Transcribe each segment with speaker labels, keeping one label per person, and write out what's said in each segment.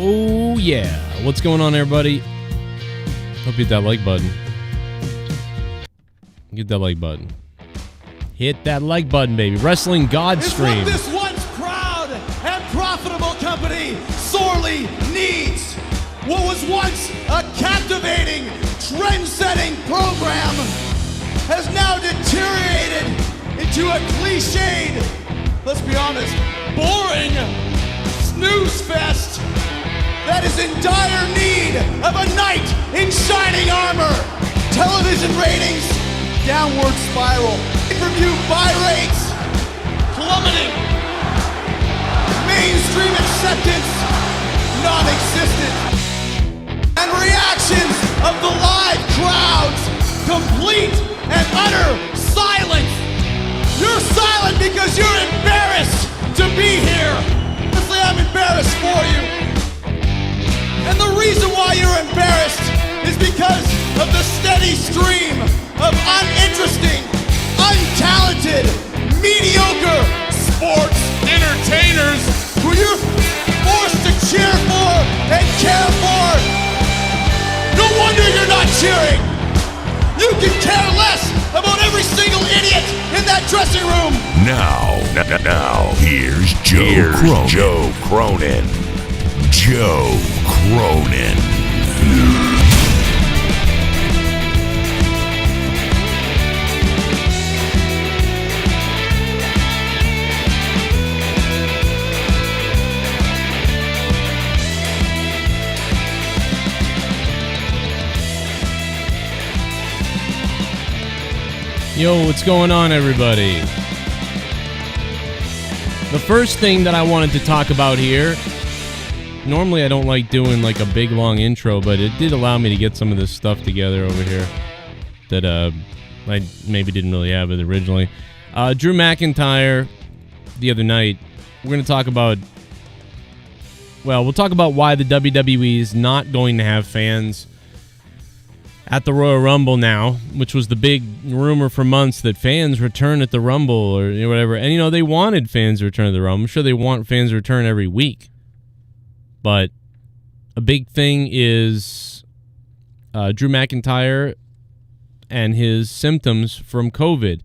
Speaker 1: Oh, yeah. What's going on, everybody? Hope you hit that like button. Hit that like button. Hit that like button, baby. Wrestling God Stream.
Speaker 2: It's what this once proud and profitable company sorely needs. What was once a captivating, trend-setting program has now deteriorated into a cliched, let's be honest, boring snooze fest that is in dire need of a knight in shining armor. Television ratings, downward spiral. Pay-per-view buy rates, plummeting. Mainstream acceptance, non-existent. And reactions of the live crowds, complete and utter silence. You're silent because you're embarrassed to be here. Honestly, I'm embarrassed for you. And the reason why you're embarrassed is because of the steady stream of uninteresting, untalented, mediocre sports entertainers who you're forced to cheer for and care for. No wonder you're not cheering. You can care less about every single idiot in that dressing room.
Speaker 3: Now, here's Joe Cronin. Joe Cronin.
Speaker 1: Yo, what's going on, everybody? The first thing that I wanted to talk about here, normally I don't like doing like a big long intro, but it did allow me to get some of this stuff together over here that I maybe didn't really have it originally. Drew McIntyre the other night, we're going to talk about, well, we'll talk about why the WWE is not going to have fans at the Royal Rumble now, which was the big rumor for months that fans return at the Rumble or whatever. And, you know, they wanted fans to return to the Rumble. I'm sure they want fans to return every week. But a big thing is Drew McIntyre and his symptoms from COVID.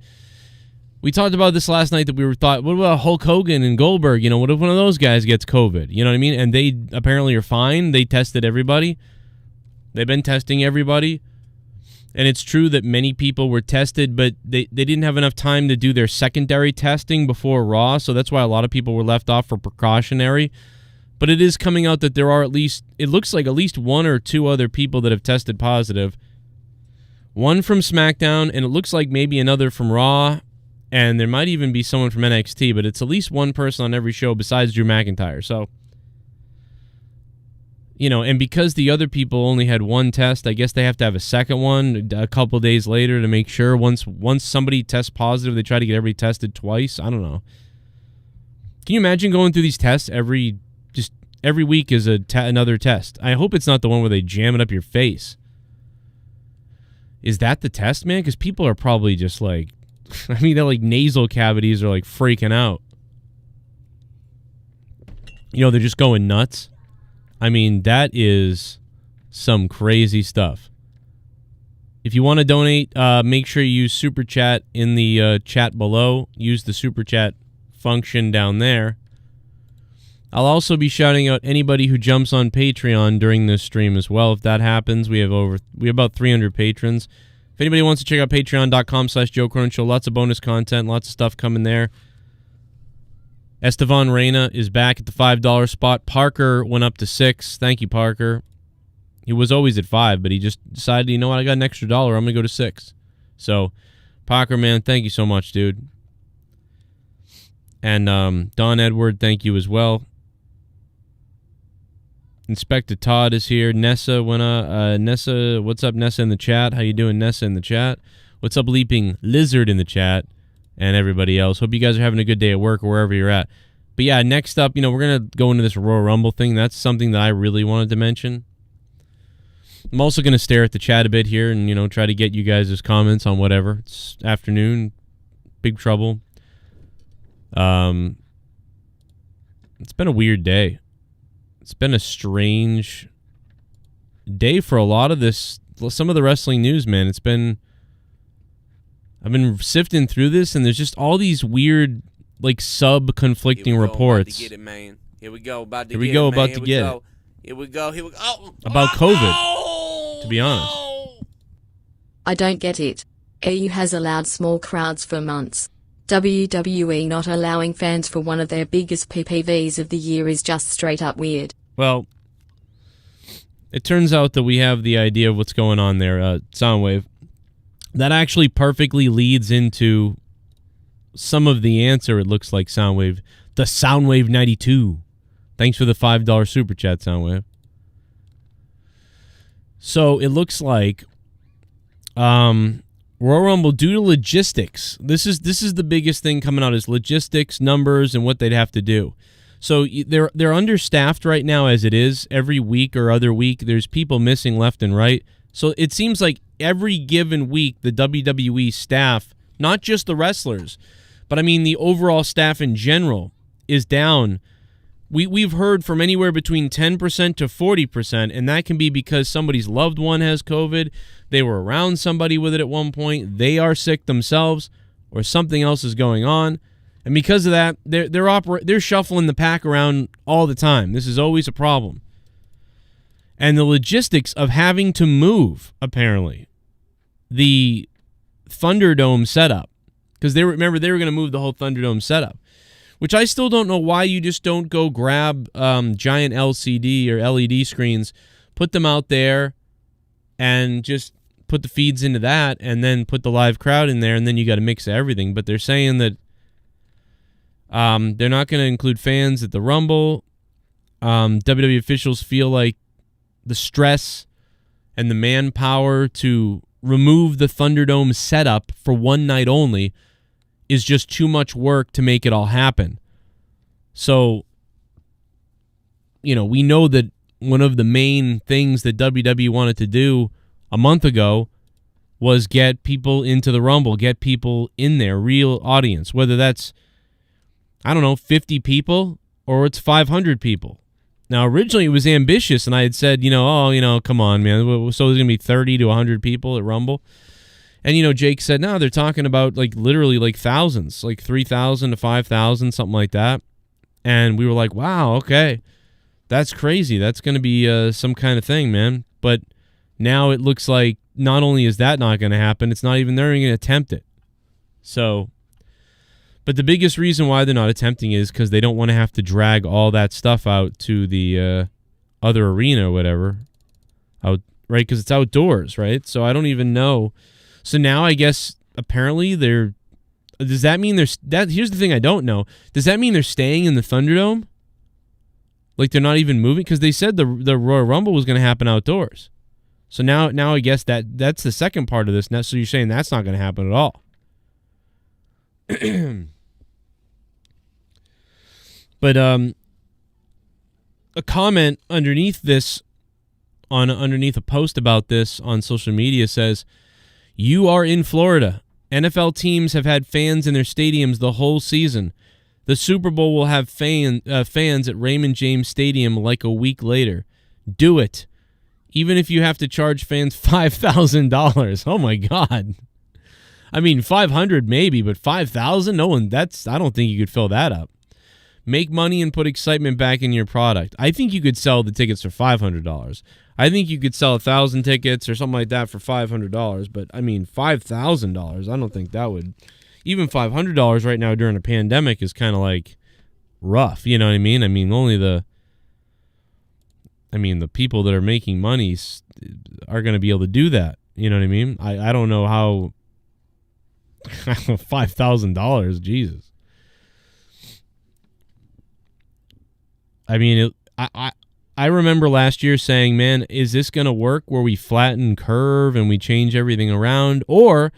Speaker 1: We talked about this last night that we thought, what about Hulk Hogan and Goldberg? You know, what if one of those guys gets COVID? You know what I mean? And they apparently are fine. They tested everybody. They've been testing everybody. And it's true that many people were tested, but they didn't have enough time to do their secondary testing before Raw, so that's why a lot of people were left off for precautionary. But it is coming out that there are it looks like at least one or two other people that have tested positive. One from SmackDown, and it looks like maybe another from Raw, and there might even be someone from NXT, but it's at least one person on every show besides Drew McIntyre. So, you know, and because the other people only had one test, I guess they have to have a second one a couple days later to make sure. Once somebody tests positive, they try to get everybody tested twice. I don't know. Can you imagine going through these tests every week is another test? I hope it's not the one where they jam it up your face. Is that the test, man? Because people are probably just like, I mean, they're like nasal cavities are like freaking out. You know, they're just going nuts. I mean, that is some crazy stuff. If you want to donate, make sure you use Super Chat in the chat below. Use the Super Chat function down there. I'll also be shouting out anybody who jumps on Patreon during this stream as well. If that happens, we have about 300 patrons. If anybody wants to check out patreon.com/Joe Cronin Show, lots of bonus content, lots of stuff coming there. Estevan Reyna is back at the $5 spot. Parker went up to $6. Thank you, Parker. He was always at $5, but he just decided, you know what, I got an extra $1. I'm going to go to $6. So, Parker, man, thank you so much, dude. And Don Edward, thank you as well. Inspector Todd is here. Nessa Nessa, what's up, Nessa in the chat? How you doing, Nessa in the chat? What's up, Leaping Lizard in the chat? And everybody else. Hope you guys are having a good day at work or wherever you're at. But yeah, next up, you know, we're going to go into this Royal Rumble thing. That's something that I really wanted to mention. I'm also going to stare at the chat a bit here and, you know, try to get you guys' comments on whatever. It's afternoon. Big trouble. It's been a weird day. It's been a strange day for a lot of this. Some of the wrestling news, man. I've been sifting through this, and there's just all these weird, like, sub-conflicting reports.
Speaker 4: About to get it, man. Here we go. About to
Speaker 1: Here we
Speaker 4: get
Speaker 1: go.
Speaker 4: it, man.
Speaker 1: About to get it.
Speaker 4: Here we go. Here we go. Oh,
Speaker 1: about COVID,
Speaker 4: no,
Speaker 1: to be honest.
Speaker 4: no.
Speaker 5: I don't get it. EU has allowed small crowds for months. WWE not allowing fans for one of their biggest PPVs of the year is just straight up weird.
Speaker 1: Well, it turns out that we have the idea of what's going on there, Soundwave. That actually perfectly leads into some of the answer, it looks like, Soundwave. The Soundwave 92. Thanks for the $5 super chat, Soundwave. So it looks like Royal Rumble, due to logistics, this is the biggest thing coming out, is logistics, numbers, and what they'd have to do. So they're understaffed right now as it is. Every week or other week, there's people missing left and right. So it seems like every given week, the WWE staff, not just the wrestlers, but I mean the overall staff in general, is down. We've heard from anywhere between 10% to 40%, and that can be because somebody's loved one has COVID, they were around somebody with it at one point, they are sick themselves, or something else is going on. And because of that, they're shuffling the pack around all the time. This is always a problem. And the logistics of having to move, apparently, the Thunderdome setup, because they were going to move the whole Thunderdome setup, which I still don't know why you just don't go grab giant LCD or LED screens, put them out there, and just put the feeds into that, and then put the live crowd in there, and then you got to mix everything. But they're saying that they're not going to include fans at the Rumble. WWE officials feel like the stress and the manpower to remove the Thunderdome setup for one night only is just too much work to make it all happen. So, we know that one of the main things that WWE wanted to do a month ago was get people into the Rumble, get people in there, real audience, whether that's, 50 people or it's 500 people. Now, originally it was ambitious, and I had said, come on, man. So there's going to be 30 to 100 people at Rumble. And, Jake said, no, they're talking about, literally thousands, 3,000 to 5,000, something like that. And we were like, wow, okay. That's crazy. That's going to be some kind of thing, man. But now it looks like not only is that not going to happen, it's not even they're going to attempt it. So, but the biggest reason why they're not attempting is because they don't want to have to drag all that stuff out to the other arena or whatever, right? Because it's outdoors, right? So I don't even know. So now I guess apparently does that mean here's the thing I don't know. Does that mean they're staying in the Thunderdome? Like they're not even moving? Because they said the Royal Rumble was going to happen outdoors. So now I guess that's the second part of this. Now, so you're saying that's not going to happen at all. But a comment underneath this, underneath a post about this on social media says, "You are in Florida. NFL teams have had fans in their stadiums the whole season. The Super Bowl will have fans at Raymond James Stadium like a week later. Do it. Even if you have to charge fans $5,000. Oh my God. I mean, 500 maybe, but 5,000? No one. I don't think you could fill that up. Make money and put excitement back in your product. I think you could sell the tickets for $500. I think you could sell 1,000 tickets or something like that for $500. But I mean, $5,000. I don't think that would. Even $500 right now during a pandemic is kind of rough. You know what I mean? I mean, the people that are making money are going to be able to do that. You know what I mean? I don't know how. $5,000, Jesus. I mean, I remember last year saying, man, is this going to work where we flatten curve and we change everything around? Or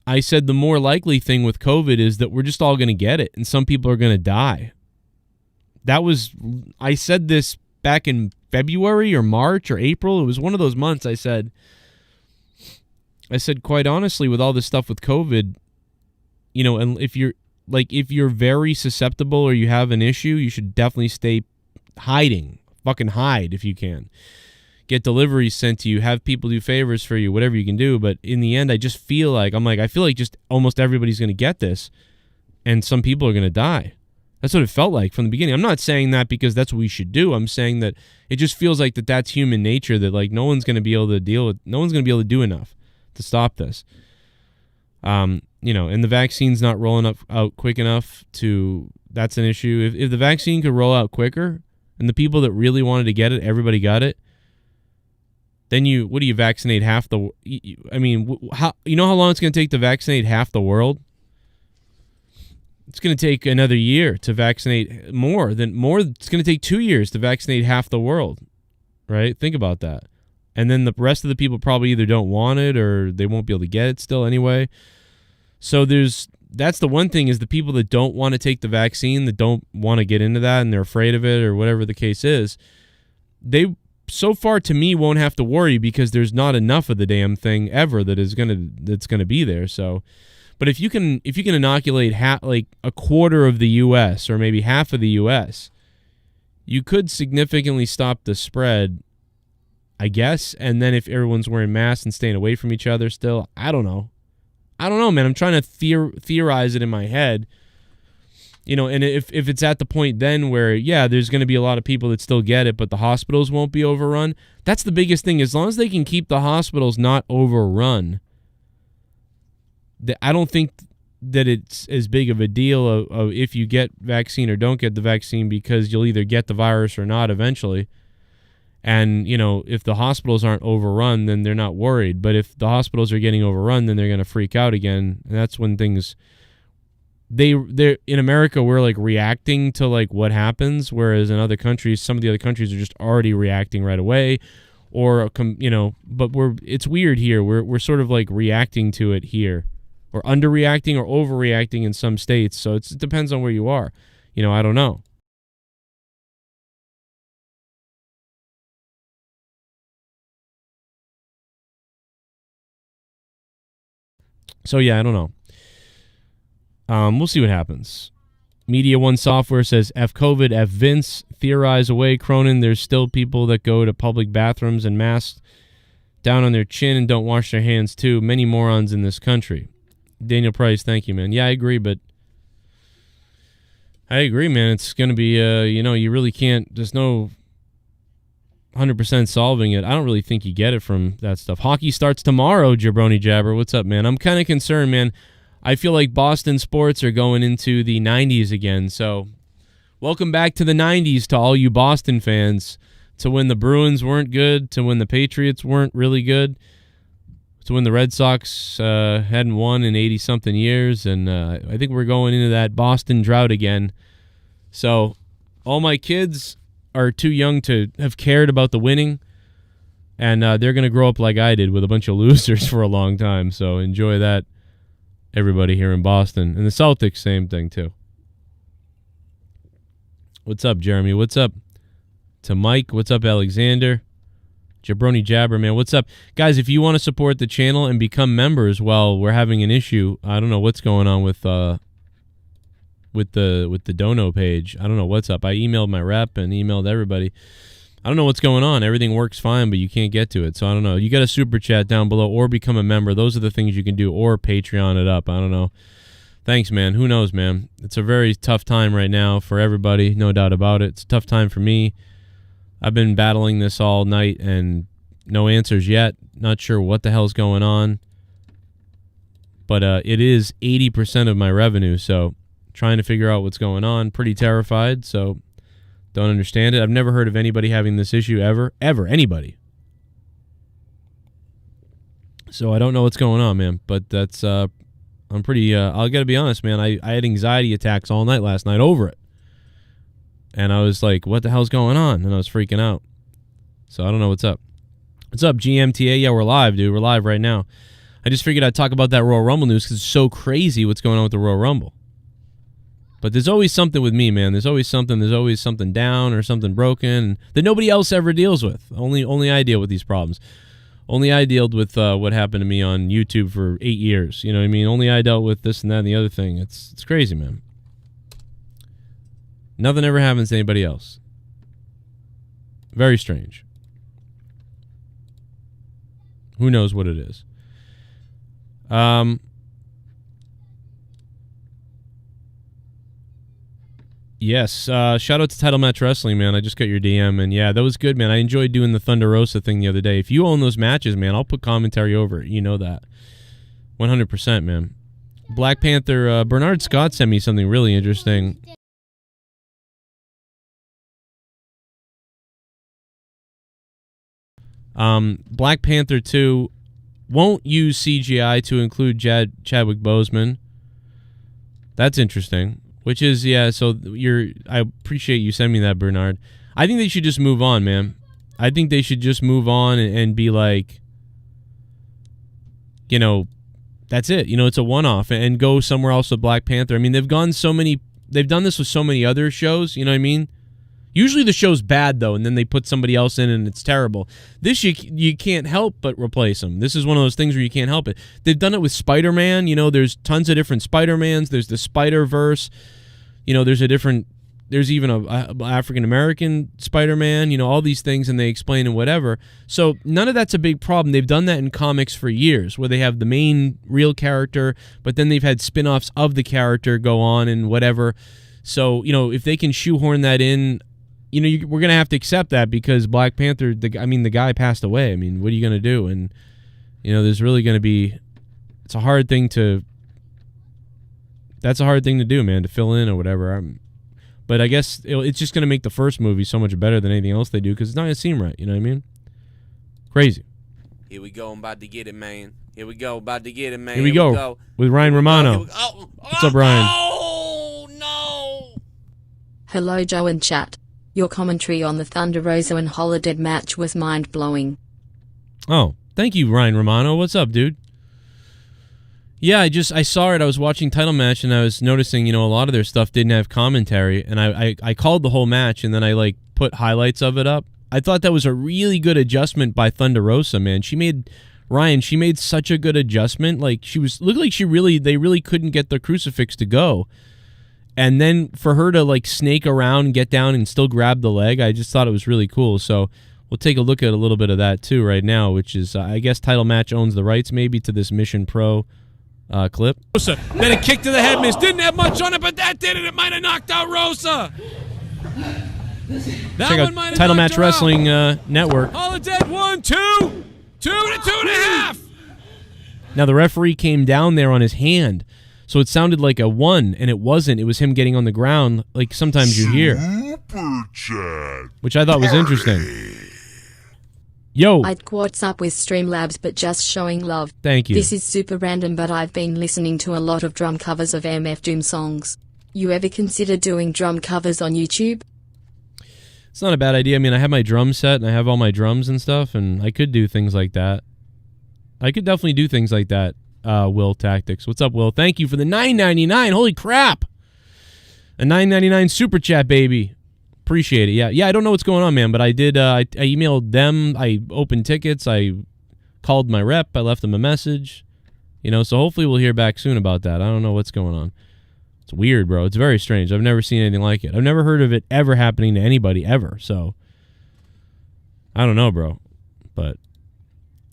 Speaker 1: I said the more likely thing with COVID is that we're just all going to get it and some people are going to die. I said this back in February or March or April. It was one of those months I said, quite honestly, with all this stuff with COVID, and if you're very susceptible or you have an issue, you should definitely stay hiding. Fucking hide if you can. Get deliveries sent to you. Have people do favors for you. Whatever you can do. But in the end, I just feel like I feel like just almost everybody's going to get this, and some people are going to die. That's what it felt like from the beginning. I'm not saying that because that's what we should do. I'm saying that it just feels like that's human nature. That like no one's going to be able to no one's going to be able to do enough to stop this. And the vaccine's not rolling out quick enough to. That's an issue. If the vaccine could roll out quicker, and the people that really wanted to get it, everybody got it, then you vaccinate half the... I mean, how long it's going to take to vaccinate half the world? It's going to take another year to vaccinate more. It's going to take 2 years to vaccinate half the world, right? Think about that. And then the rest of the people probably either don't want it or they won't be able to get it still anyway. So that's the one thing is the people that don't want to take the vaccine, that don't want to get into that and they're afraid of it or whatever the case is, they so far to me won't have to worry because there's not enough of the damn thing ever that's gonna be there. So, but if you can inoculate like a quarter of the U.S. or maybe half of the U.S., you could significantly stop the spread, I guess. And then if everyone's wearing masks and staying away from each other still, I don't know, man. I'm trying to theorize it in my head, and if it's at the point then where, yeah, there's going to be a lot of people that still get it, but the hospitals won't be overrun. That's the biggest thing. As long as they can keep the hospitals not overrun, I don't think that it's as big of a deal of if you get vaccine or don't get the vaccine, because you'll either get the virus or not eventually. And, if the hospitals aren't overrun, then they're not worried. But if the hospitals are getting overrun, then they're going to freak out again. And that's when things... They're in America, we're like reacting to like what happens, whereas in other countries, some of the other countries are just already reacting right away, or but it's weird here. We're sort of like reacting to it here, or underreacting or overreacting in some states. So it depends on where you are. I don't know. So yeah, I don't know. We'll see what happens. Media One Software says, F COVID, F Vince, theorize away, Cronin. There's still people that go to public bathrooms and masks down on their chin and don't wash their hands too. Many morons in this country. Daniel Price, thank you, man. Yeah, I agree, man. It's going to be, you really can't, there's no 100% solving it. I don't really think you get it from that stuff. Hockey starts tomorrow, Jabroni Jabber. What's up, man? I'm kind of concerned, man. I feel like Boston sports are going into the 90s again. So welcome back to the 90s to all you Boston fans, to when the Bruins weren't good, to when the Patriots weren't really good, to when the Red Sox hadn't won in 80-something years. And I think we're going into that Boston drought again. So all my kids are too young to have cared about the winning, and they're going to grow up like I did with a bunch of losers for a long time. So enjoy that, everybody here in Boston. And the Celtics, same thing too. What's up, Jeremy? What's up to Mike? What's up, Alexander? Jabroni Jabber, man. What's up? Guys, if you want to support the channel and become members, well, we're having an issue. I don't know what's going on with the dono page. I don't know what's up. I emailed my rep and emailed everybody. I don't know what's going on. Everything works fine, but you can't get to it. So I don't know. You got a super chat down below or become a member. Those are the things you can do, or Patreon it up. I don't know. Thanks, man. Who knows, man? It's a very tough time right now for everybody, no doubt about it. It's a tough time for me. I've been battling this all night and no answers yet. Not sure what the hell's going on. But it is 80% of my revenue, so trying to figure out what's going on. Pretty terrified, so don't understand it. I've never heard of anybody having this issue ever, anybody. So I don't know what's going on, man. But that's, I'm pretty, I got to be honest, man. I had anxiety attacks all night last night over it. And I was like, what the hell's going on? And I was freaking out. So I don't know what's up. What's up, GMTA? Yeah, we're live, dude. We're live right now. I just figured I'd talk about that Royal Rumble news because it's so crazy what's going on with the Royal Rumble. But there's always something with me, man. There's always something down or something broken that nobody else ever deals with. Only I deal with these problems. Only I dealt with what happened to me on YouTube for 8 years. You know what I mean? Only I dealt with this and that and the other thing. It's crazy, man. Nothing ever happens to anybody else. Very strange. Who knows what it is? Yes. Shout out to Title Match Wrestling, man. I just got your DM, and yeah, that was good, man. I enjoyed doing the Thunder Rosa thing the other day. If you own those matches, man, I'll put commentary over it. You know that. 100%, man. Black Panther, Bernard Scott sent me something really interesting. Black Panther 2 won't use CGI to include Chadwick Boseman. That's interesting. Which is, yeah, so I appreciate you sending me that, Bernard. I think they should just move on, man. I think they should just move on and be like, you know, that's it. You know, it's a one-off and go somewhere else with Black Panther. I mean, they've done this with so many other shows, you know what I mean? Usually the show's bad, though, and then they put somebody else in and it's terrible. This, you can't help but replace them. This is one of those things where you can't help it. They've done it with Spider-Man. You know, there's tons of different Spider-Mans. There's the Spider-Verse. You know, there's even a African-American Spider-Man, you know, all these things, and they explain and whatever. So none of that's a big problem. They've done that in comics for years, where they have the main real character, but then they've had spin-offs of the character go on and whatever. So, you know, if they can shoehorn that in, you know, we're going to have to accept that because Black Panther, the guy passed away. I mean, what are you going to do? And, you know, there's really going to be, that's a hard thing to do, man, to fill in or whatever. But I guess it's just going to make the first movie so much better than anything else they do because it's not going to seem right. You know what I mean? Crazy.
Speaker 4: Here we go. I'm about to get it, man. Here we go. About to get it, man.
Speaker 1: Here we go. With Ryan Romano. What's up, Ryan?
Speaker 4: Oh, no.
Speaker 5: Hello, Joe and chat. Your commentary on the Thunder Rosa and Holodead match was mind-blowing.
Speaker 1: Oh, thank you, Ryan Romano. What's up, dude? Yeah, I saw it. I was watching Title Match, and I was noticing, you know, a lot of their stuff didn't have commentary, and I called the whole match, and then I, like, put highlights of it up. I thought that was a really good adjustment by Thunder Rosa, man. She made such a good adjustment. Like, looked like they really couldn't get the crucifix to go. And then for her to, like, snake around, get down, and still grab the leg, I just thought it was really cool. So we'll take a look at a little bit of that, too, right now, which is, I guess Title Match owns the rights, maybe, to this Mission Pro clip.
Speaker 6: Rosa, then a kick to the head miss. Didn't have much on it, but that did it. It might have knocked out Rosa.
Speaker 1: Check out Title Match Wrestling Network.
Speaker 6: Holodead 1, 2, 2 to 2.5.
Speaker 1: Now, the referee came down there on his hand, so it sounded like a 1, and it wasn't. It was him getting on the ground, like sometimes you hear. Which I thought was interesting. Yo.
Speaker 5: I'd what's up with Streamlabs, but just showing love.
Speaker 1: Thank you.
Speaker 5: This is super random, but I've been listening to a lot of drum covers of MF Doom songs. You ever consider doing drum covers on YouTube?
Speaker 1: It's not a bad idea. I mean, I have my drum set, and I have all my drums and stuff, and I could do things like that. I could definitely do things like that, Will Tactics. What's up, Will? Thank you for the $9.99. Holy crap. A $9.99 super chat, baby. Appreciate it. Yeah, I don't know what's going on, man, but I did, I emailed them, I opened tickets, I called my rep, I left them a message, you know, so hopefully we'll hear back soon about that. I don't know what's going on. It's weird, bro. It's very strange. I've never seen anything like it. I've never heard of it ever happening to anybody ever, so I don't know, bro. But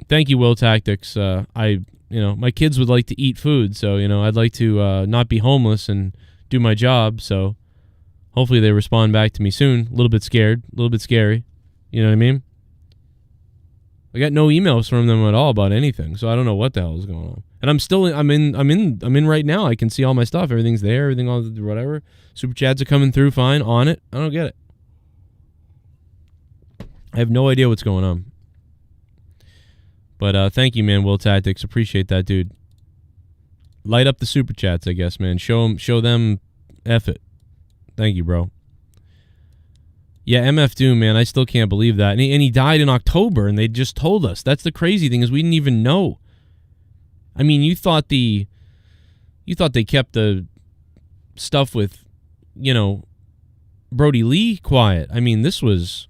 Speaker 1: thank you, Will Tactics. My kids would like to eat food, so, you know, I'd like to not be homeless and do my job, so hopefully they respond back to me soon. A little bit scared, a little bit scary. You know what I mean? I got no emails from them at all about anything, so I don't know what the hell is going on. And I'm in right now. I can see all my stuff. Everything's there. Everything, all whatever. Super chats are coming through fine on it. I don't get it. I have no idea what's going on. But thank you, man, Will Tactics. Appreciate that, dude. Light up the super chats, I guess, man. Show them F it. Thank you, bro. Yeah, MF Doom, man, I still can't believe that. And he died in October, and they just told us. That's the crazy thing, is we didn't even know. I mean, you thought they kept the stuff with, you know, Brody Lee quiet. I mean, this was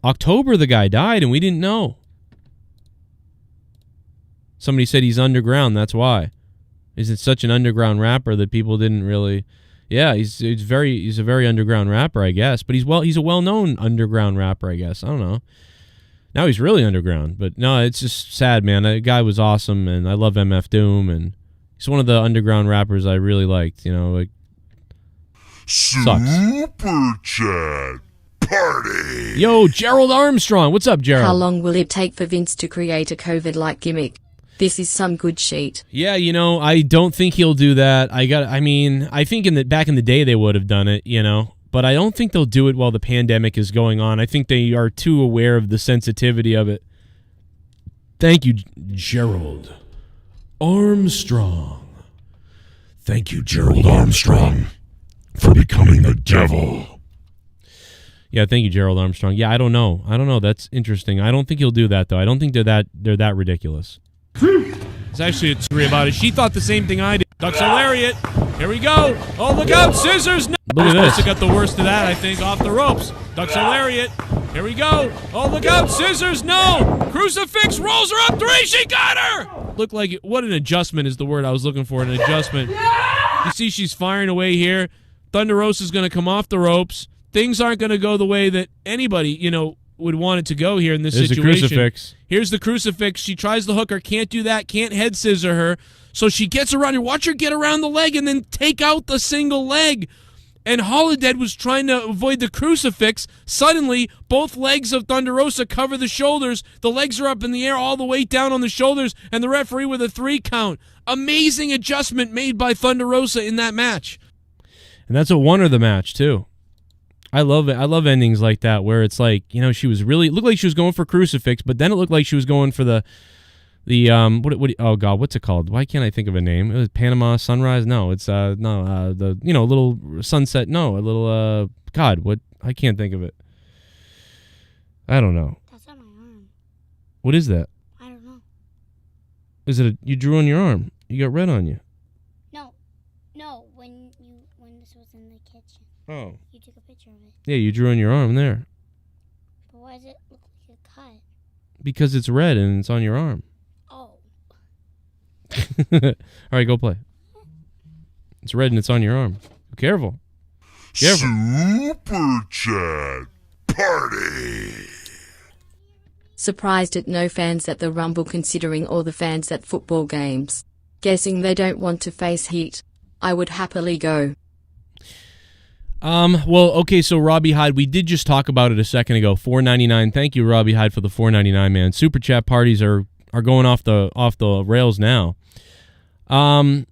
Speaker 1: October the guy died, and we didn't know. Somebody said he's underground, that's why. Is it such an underground rapper that people didn't really... Yeah, he's a very underground rapper, I guess. But he's a well-known underground rapper, I guess. I don't know. Now he's really underground. But no, it's just sad, man. That guy was awesome, and I love MF Doom, and he's one of the underground rappers I really liked. You know, like sucks.
Speaker 3: Super Chat Party.
Speaker 1: Yo, Gerald Armstrong. What's up, Gerald?
Speaker 5: How long will it take for Vince to create a COVID-like gimmick? This is some good shit.
Speaker 1: Yeah, you know, I don't think he'll do that. I think back in the day they would have done it, you know, but I don't think they'll do it while the pandemic is going on. I think they are too aware of the sensitivity of it. Thank you, Gerald Armstrong.
Speaker 3: Thank you, Gerald Armstrong, for becoming the devil.
Speaker 1: Yeah, thank you, Gerald Armstrong. Yeah, I don't know. That's interesting. I don't think he'll do that, though. I don't think they're that ridiculous.
Speaker 6: It's actually a theory about it. She thought the same thing I did. Ducks a lariat. Here we go. Oh, look out. Scissors. No.
Speaker 1: Look at this.
Speaker 6: Supposed to got the worst of that, I think, off the ropes. Ducks a lariat. Here we go. Oh, look out. Scissors. No. Crucifix rolls her up 3. She got her. Looked like it. What an adjustment is the word I was looking for. An adjustment. You see she's firing away here. Thunder Rosa's going to come off the ropes. Things aren't going to go the way that anybody, you know, would want it to go here in this situation.
Speaker 1: There's the crucifix.
Speaker 6: Here's the crucifix. She tries to hook her. Can't do that. Can't head scissor her. So she gets around here. Watch her get around the leg and then take out the single leg. And Holodead was trying to avoid the crucifix. Suddenly, both legs of Thunder Rosa cover the shoulders. The legs are up in the air all the way down on the shoulders. And the referee with a 3 count. Amazing adjustment made by Thunder Rosa in that match.
Speaker 1: And that's what won her the match, too. I love it. I love endings like that where it's like, you know, she was really looked like she was going for crucifix, but then it looked like she was going for the oh god, what's it called? Why can't I think of a name? It was Panama Sunrise. No, it's the little sunset. No, a little god, what? I can't think of it. I don't know.
Speaker 7: That's on my arm.
Speaker 1: What is that?
Speaker 7: I don't know.
Speaker 1: Is it you drew on your arm? You got red on you.
Speaker 7: No, when this was in the kitchen.
Speaker 1: Oh.
Speaker 7: You took a picture of it.
Speaker 1: Yeah, you drew on your arm there.
Speaker 7: But why does it look like a cut?
Speaker 1: Because it's red and it's on your arm.
Speaker 7: Oh.
Speaker 1: All right, go play. It's red and it's on your arm. Be careful.
Speaker 3: Super Chat Party.
Speaker 5: Surprised at no fans at the Rumble considering all the fans at football games. Guessing they don't want to face heat. I would happily go.
Speaker 1: Well, okay, so Robbie Hyde, we did just talk about it a second ago. $4.99. Thank you, Robbie Hyde, for the $4.99, man. Super chat parties are going off the rails now. I'm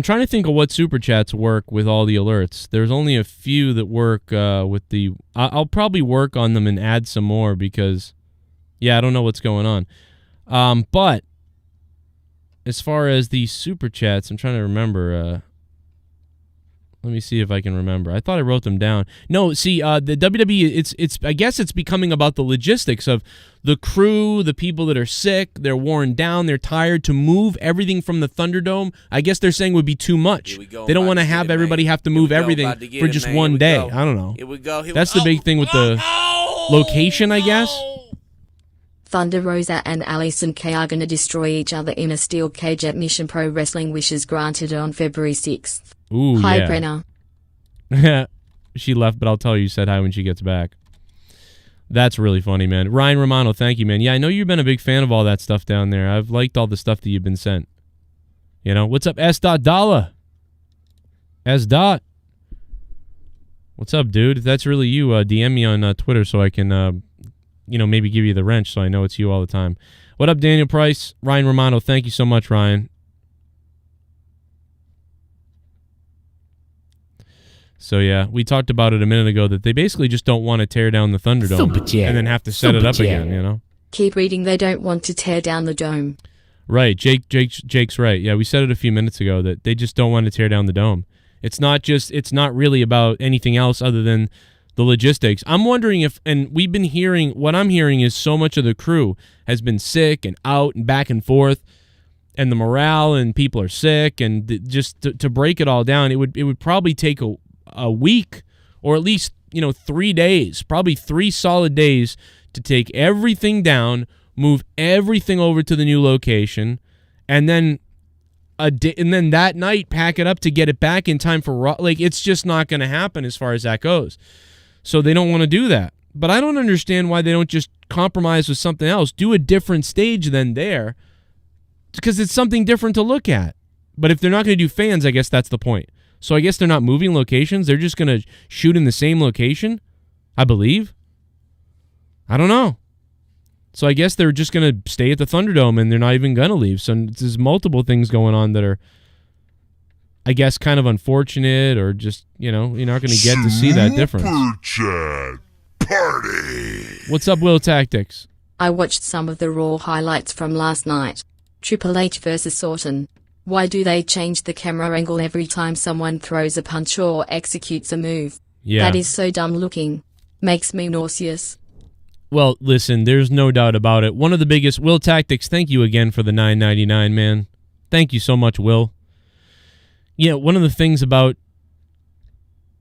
Speaker 1: trying to think of what super chats work with all the alerts. There's only a few that work with the. I'll probably work on them and add some more because, yeah, I don't know what's going on. But as far as the super chats, I'm trying to remember. Let me see if I can remember. I thought I wrote them down. No, see, the WWE, it's. I guess it's becoming about the logistics of the crew, the people that are sick, they're worn down, they're tired. To move everything from the Thunderdome, I guess they're saying would be too much. They don't want to have everybody have to move everything for just one day. I don't know.
Speaker 4: Here we go.
Speaker 1: That's the big thing with the location, I guess.
Speaker 5: Thunder Rosa and Allysin Kay are gonna destroy each other in a steel cage at Mission Pro Wrestling. Wishes granted on February 6th.
Speaker 1: Ooh,
Speaker 5: Hi,
Speaker 1: yeah.
Speaker 5: Brenna.
Speaker 1: She left, but I'll tell you said hi when she gets back. That's really funny, man. Ryan Romano, thank you, man. Yeah, I know you've been a big fan of all that stuff down there. I've liked all the stuff that you've been sent. You know, what's up, S. Dalla? S. What's up, dude? If that's really you, DM me on Twitter so I can, maybe give you the wrench so I know it's you all the time. What up, Daniel Price? Ryan Romano, thank you so much, Ryan. So, yeah, we talked about it a minute ago that they basically just don't want to tear down the Thunderdome and then have to set it up again, you know?
Speaker 5: Keep reading. They don't want to tear down the dome.
Speaker 1: Right. Jake's right. Yeah, we said it a few minutes ago that they just don't want to tear down the dome. It's not really about anything else other than the logistics. I'm wondering what I'm hearing is so much of the crew has been sick and out and back and forth, and the morale and people are sick, and just to break it all down, it would probably take a week or at least 3 days, probably 3 solid days to take everything down, move everything over to the new location, and then
Speaker 6: a day, and then that night pack it up to get it back in time for Raw. Like, it's just not going to happen as far as that goes. So they don't want to do that. But I don't understand why they don't just compromise with something else. Do a different stage than there, because it's something different to look at. But if they're not going to do fans, I guess that's the point. So I guess they're not moving locations. They're just going to shoot in the same location, I believe. I don't know. So I guess they're just going to stay at the Thunderdome, and they're not even going to leave. So there's multiple things going on that are, I guess, kind of unfortunate, or just, you're not going to get to see that difference.
Speaker 3: Super Chat Party.
Speaker 6: What's up, Will Tactics?
Speaker 5: I watched some of the Raw highlights from last night. Triple H versus Orton. Why do they change the camera angle every time someone throws a punch or executes a move?
Speaker 6: Yeah.
Speaker 5: That is so dumb looking. Makes me nauseous.
Speaker 6: Well, listen, there's no doubt about it. One of the biggest, Will Tactics, thank you again for the $9.99, man. Thank you so much, Will. Yeah, one of the things about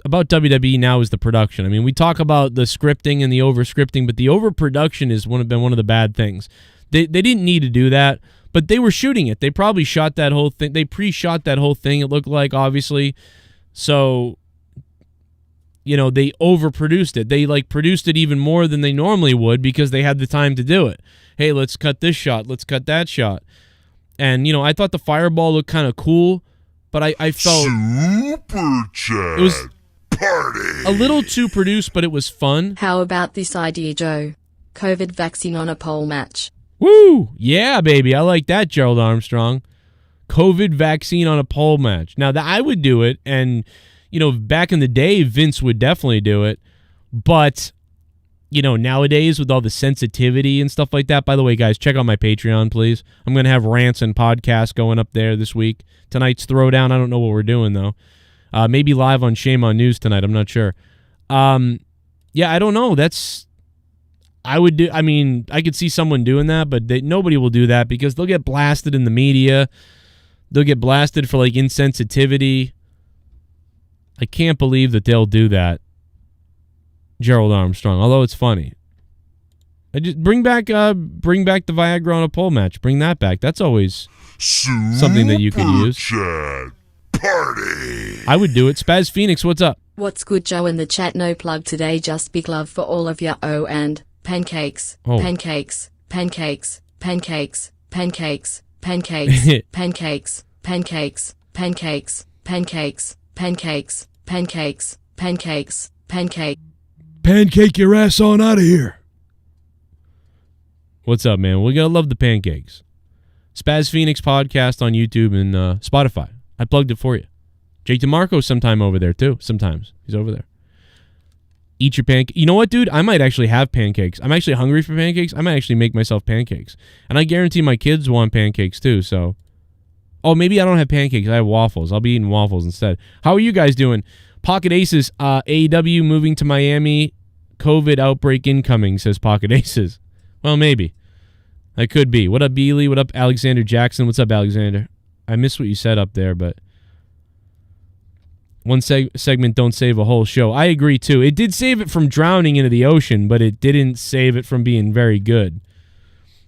Speaker 6: WWE now is the production. I mean, we talk about the scripting and the over-scripting, but the overproduction has been one of the bad things. They didn't need to do that, but they were shooting it. They probably shot that whole thing. They pre-shot that whole thing, it looked like, obviously. So, they overproduced it. They, produced it even more than they normally would because they had the time to do it. Hey, let's cut this shot. Let's cut that shot. And, I thought the fireball looked kind of cool, but I felt
Speaker 3: Super Chat
Speaker 6: it was
Speaker 3: Party.
Speaker 6: a little too produced, but it was fun.
Speaker 5: How about this idea, Joe? COVID vaccine on a pole match.
Speaker 6: Woo! Yeah, baby. I like that, Gerald Armstrong. COVID vaccine on a pole match. Now, that I would do it, and, back in the day, Vince would definitely do it. But, nowadays, with all the sensitivity and stuff like that, by the way, guys, check out my Patreon, please. I'm going to have rants and podcasts going up there this week. Tonight's Throwdown, I don't know what we're doing, though. Maybe live on Shame on News tonight, I'm not sure. Yeah, I don't know. I could see someone doing that, but nobody will do that because they'll get blasted in the media. They'll get blasted for, insensitivity. I can't believe that they'll do that, Gerald Armstrong, although it's funny. I just bring back the Viagra on a pole match. Bring that back. That's always something that you could use.
Speaker 3: Chat Party.
Speaker 6: I would do it. Spaz Phoenix, what's up?
Speaker 5: What's good, Joe? In the chat, no plug today, just big love for all of you. Oh, and pancakes,
Speaker 6: Oh.
Speaker 5: pancakes, pancakes, pancakes, pancakes, pancakes, pancakes, pancakes, pancakes, pancakes, pancakes, pancakes, pancakes, pancake.
Speaker 6: Pancake your ass on out of here. What's up, man? We gotta love the pancakes. Spaz Phoenix podcast on YouTube and Spotify. I plugged it for you. Jake DeMarco's sometime over there, too. Sometimes. He's over there. Eat your pancakes. You know what, dude? I might actually have pancakes. I'm actually hungry for pancakes. I might actually make myself pancakes. And I guarantee my kids want pancakes, too, so. Oh, maybe I don't have pancakes. I have waffles. I'll be eating waffles instead. How are you guys doing? Pocket Aces, AEW moving to Miami. COVID outbreak incoming, says Pocket Aces. Well, maybe. I could be. What up, Beely? What up, Alexander Jackson? What's up, Alexander? I missed what you said up there, but one segment don't save a whole show. I agree, too. It did save it from drowning into the ocean, but it didn't save it from being very good.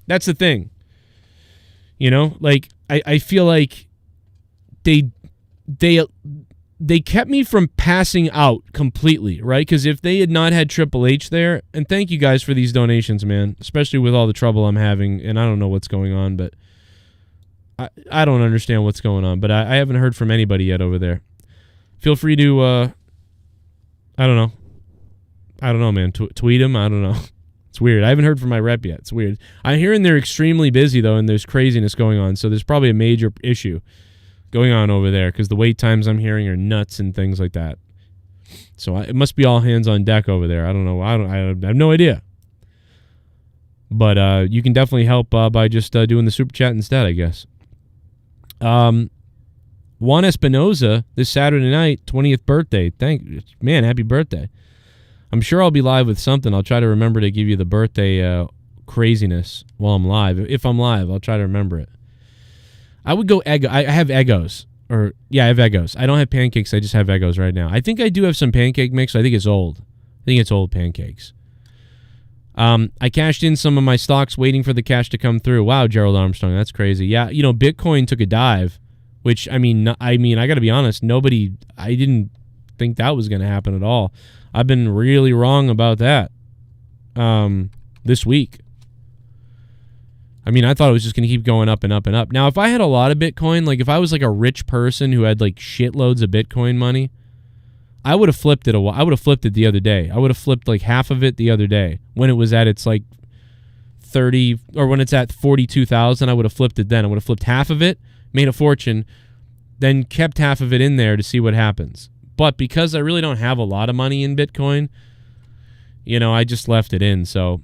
Speaker 6: That's the thing. I feel like they kept me from passing out completely, right? Because if they had not had Triple H there, and thank you guys for these donations, man, especially with all the trouble I'm having, and I don't know what's going on, but I don't understand what's going on, but I haven't heard from anybody yet over there. Feel free to, I don't know, man, tweet them, I don't know. It's weird. I haven't heard from my rep yet. It's weird. I'm hearing they're extremely busy, though, and there's craziness going on, so there's probably a major issue going on over there because the wait times I'm hearing are nuts and things like that. So it must be all hands on deck over there. I don't know. I have no idea. But you can definitely help by just doing the super chat instead, I guess. Juan Espinoza this Saturday night, 20th birthday. Man, happy birthday. I'm sure I'll be live with something. I'll try to remember to give you the birthday craziness while I'm live. If I'm live, I'll try to remember it. I would go Eggo. I have Eggos. I have Eggos. I don't have pancakes. I just have Eggos right now. I think I do have some pancake mix. I think it's old. I think it's old pancakes. I cashed in some of my stocks waiting for the cash to come through. Wow, Gerald Armstrong, that's crazy. Yeah, Bitcoin took a dive
Speaker 1: which I got to be honest, I didn't think that was going to happen at all. I've been really wrong about that this week. I thought it was just going to keep going up and up and up. Now, if I had a lot of Bitcoin, like if I was like a rich person who had like shitloads of Bitcoin money, I would have flipped it I would have flipped it the other day. I would have flipped like half of it the other day when it was at its like 30, or when it's at 42,000. I would have flipped it then. I would have flipped half of it, made a fortune, then kept half of it in there to see what happens. But because I really don't have a lot of money in Bitcoin, I just left it in. So,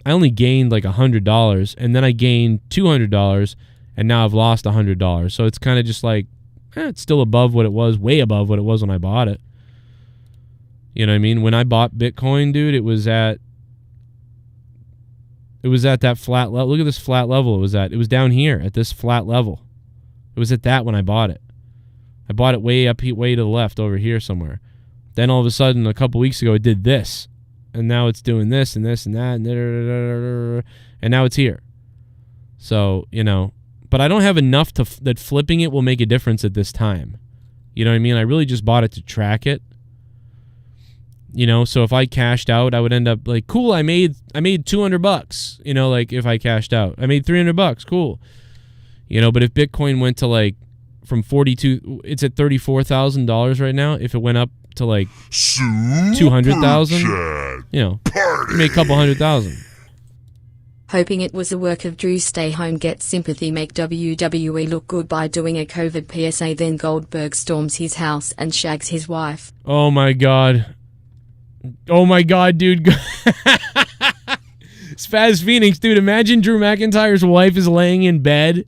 Speaker 1: I only gained like $100, and then I gained $200, and now I've lost $100. So it's kind of just like, it's still above what it was, way above what it was when I bought it. You know what I mean? When I bought Bitcoin, dude, it was at that flat level. Look at this flat level it was at. It was down here at this flat level. It was at that when I bought it. I bought it way to the left over here somewhere. Then all of a sudden, a couple weeks ago, it did this. And now it's doing this and this and that. And now it's here. So, but I don't have enough that flipping it will make a difference at this time. You know what I mean? I really just bought it to track it. So if I cashed out, I would end up like, cool, I made $200, like if I cashed out. I made $300, cool. But if Bitcoin went to like from 42, it's at $34,000 right now. If it went up to like 200,000, you make a couple 100,000.
Speaker 5: Hoping it was a work of Drew. Stay home, get sympathy, make WWE look good by doing a COVID PSA. Then Goldberg storms his house and shags his wife.
Speaker 1: Oh my god, dude. Spaz Phoenix, dude, imagine Drew McIntyre's wife is laying in bed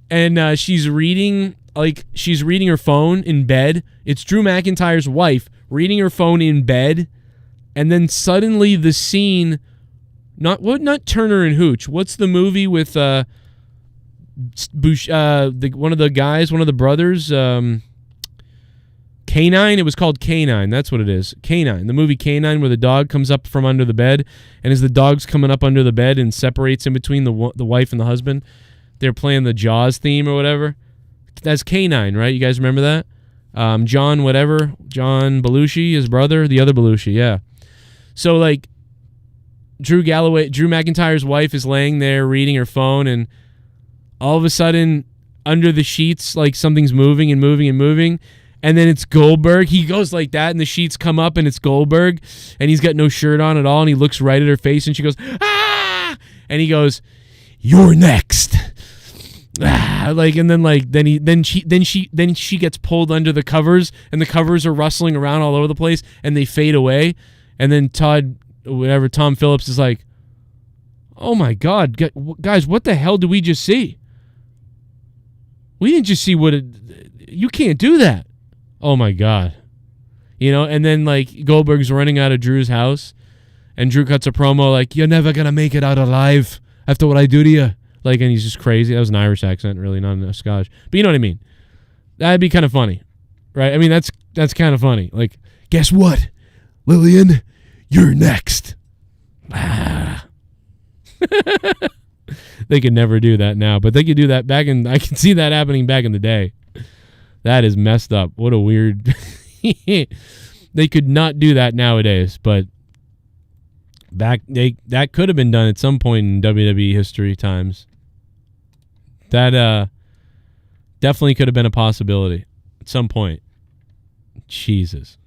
Speaker 1: and she's reading her phone in bed. It's Drew McIntyre's wife reading her phone in bed, and then suddenly the scene, not Turner and Hooch. What's the movie with one of the brothers, Canine? It was called Canine. That's what it is. Canine. The movie Canine, where the dog comes up from under the bed, and as the dog's coming up under the bed and separates in between the wife and the husband, they're playing the Jaws theme or whatever. That's Canine, right? You guys remember that? John Belushi, his brother, the other Belushi, yeah. So like Drew McIntyre's wife is laying there reading her phone, and all of a sudden under the sheets, like something's moving and moving and moving, and then it's Goldberg. He goes like that, and the sheets come up, and it's Goldberg, and he's got no shirt on at all, and he looks right at her face, and she goes, ah! And he goes, "You're next." Then she gets pulled under the covers, and the covers are rustling around all over the place, and they fade away, and then Tom Phillips is like, "Oh my god, guys, what the hell did we just see? We didn't just see you can't do that. Oh my god." And then like Goldberg's running out of Drew's house, and Drew cuts a promo like, "You're never gonna make it out alive after what I do to you." Like, and he's just crazy. That was an Irish accent, really, not a Scottish. But you know what I mean. That'd be kind of funny, right? I mean, that's kind of funny. Like, guess what, Lillian? You're next. Ah. They could never do that now, but they could do that I can see that happening back in the day. That is messed up. What a weird... They could not do that nowadays, but that could have been done at some point in WWE history times. That definitely could have been a possibility at some point. Jesus.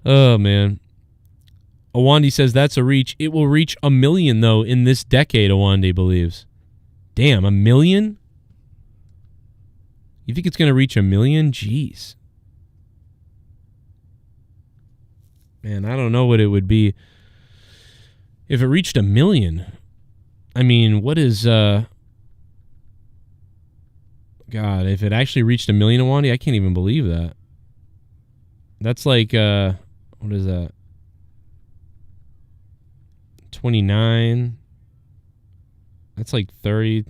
Speaker 1: Oh, man. Awandi says that's a reach. It will reach 1 million, though, in this decade, Awandi believes. Damn, 1 million? You think it's going to reach 1 million? Jeez. Man, I don't know what it would be if it reached 1 million. I mean, what is... God, if it actually reached 1 million, Awandi, I can't even believe that. That's like... what is that? 29. That's like 30.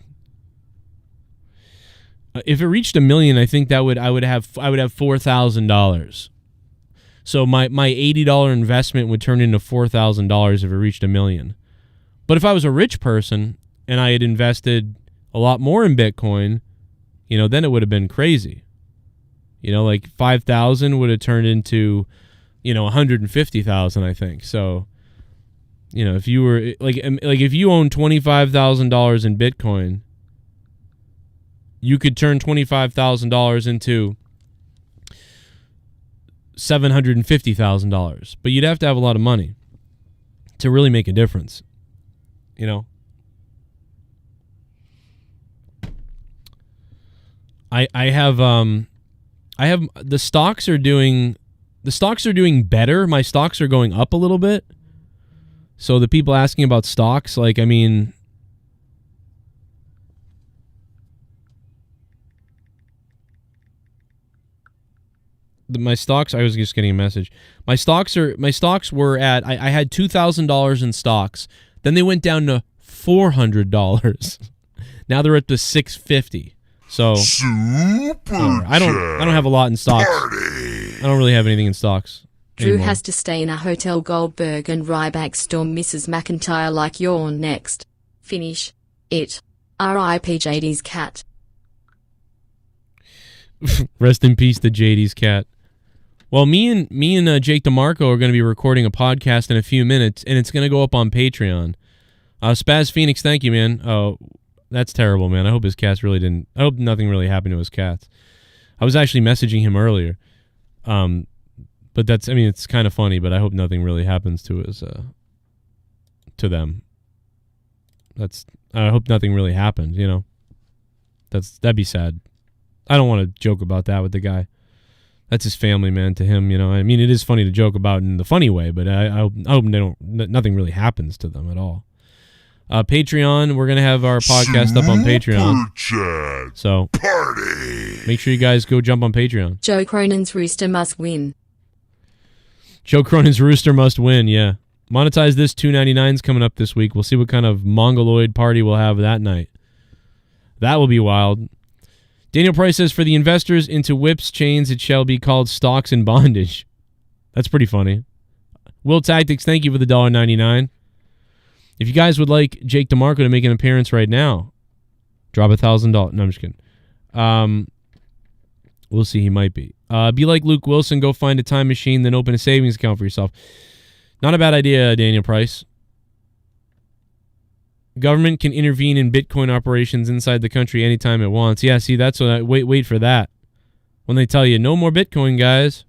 Speaker 1: If it reached 1 million, I think I would have $4,000. So my $80 investment would turn into $4,000 if it reached 1 million. But if I was a rich person and I had invested a lot more in Bitcoin, then it would have been crazy. Like 5,000 would have turned into, 150,000, I think. So, if you were like if you own $25,000 in Bitcoin, you could turn $25,000 into $750,000. But you'd have to have a lot of money to really make a difference. I have the stocks are doing better. My stocks are going up a little bit. So the people asking about stocks, my stocks, I was just getting a message. My stocks were at, I had $2,000 in stocks. Then they went down to $400. Now they're at the $650. So I don't have a lot in stocks. I don't really have anything in stocks.
Speaker 5: Drew
Speaker 1: anymore.
Speaker 5: has to stay in a hotel. Goldberg and Ryback storm Mrs. McIntyre like you're next. Finish it. R.I.P. JD's cat.
Speaker 1: Rest in peace to JD's cat. Well, me and Jake DeMarco are going to be recording a podcast in a few minutes, and it's going to go up on Patreon. Spaz Phoenix, thank you, man. Oh, that's terrible, man. I hope his cats really didn't. I hope nothing really happened to his cats. I was actually messaging him earlier. But it's kind of funny, but I hope nothing really happens to them. I hope nothing really happened, that'd be sad. I don't want to joke about that with the guy. That's his family, man, to him, it is funny to joke about in the funny way, but I hope nothing really happens to them at all. Patreon, we're going to have our podcast up on Patreon.
Speaker 3: Chat.
Speaker 1: So
Speaker 3: Party.
Speaker 1: Make sure you guys go jump on Patreon.
Speaker 5: Joe Cronin's rooster must win.
Speaker 1: Joe Cronin's rooster must win, yeah. Monetize this $2.99's coming up this week. We'll see what kind of mongoloid party we'll have that night. That will be wild. Daniel Price says, for the investors into whips, chains, it shall be called stocks and bondage. That's pretty funny. Will Tactics, thank you for the $1.99. If you guys would like Jake DeMarco to make an appearance right now, drop $1,000. No, I'm just kidding. We'll see. He might be. Be like Luke Wilson. Go find a time machine, then open a savings account for yourself. Not a bad idea, Daniel Price. Government can intervene in Bitcoin operations inside the country anytime it wants. Yeah, see, that's what wait for that. When they tell you, no more Bitcoin, guys.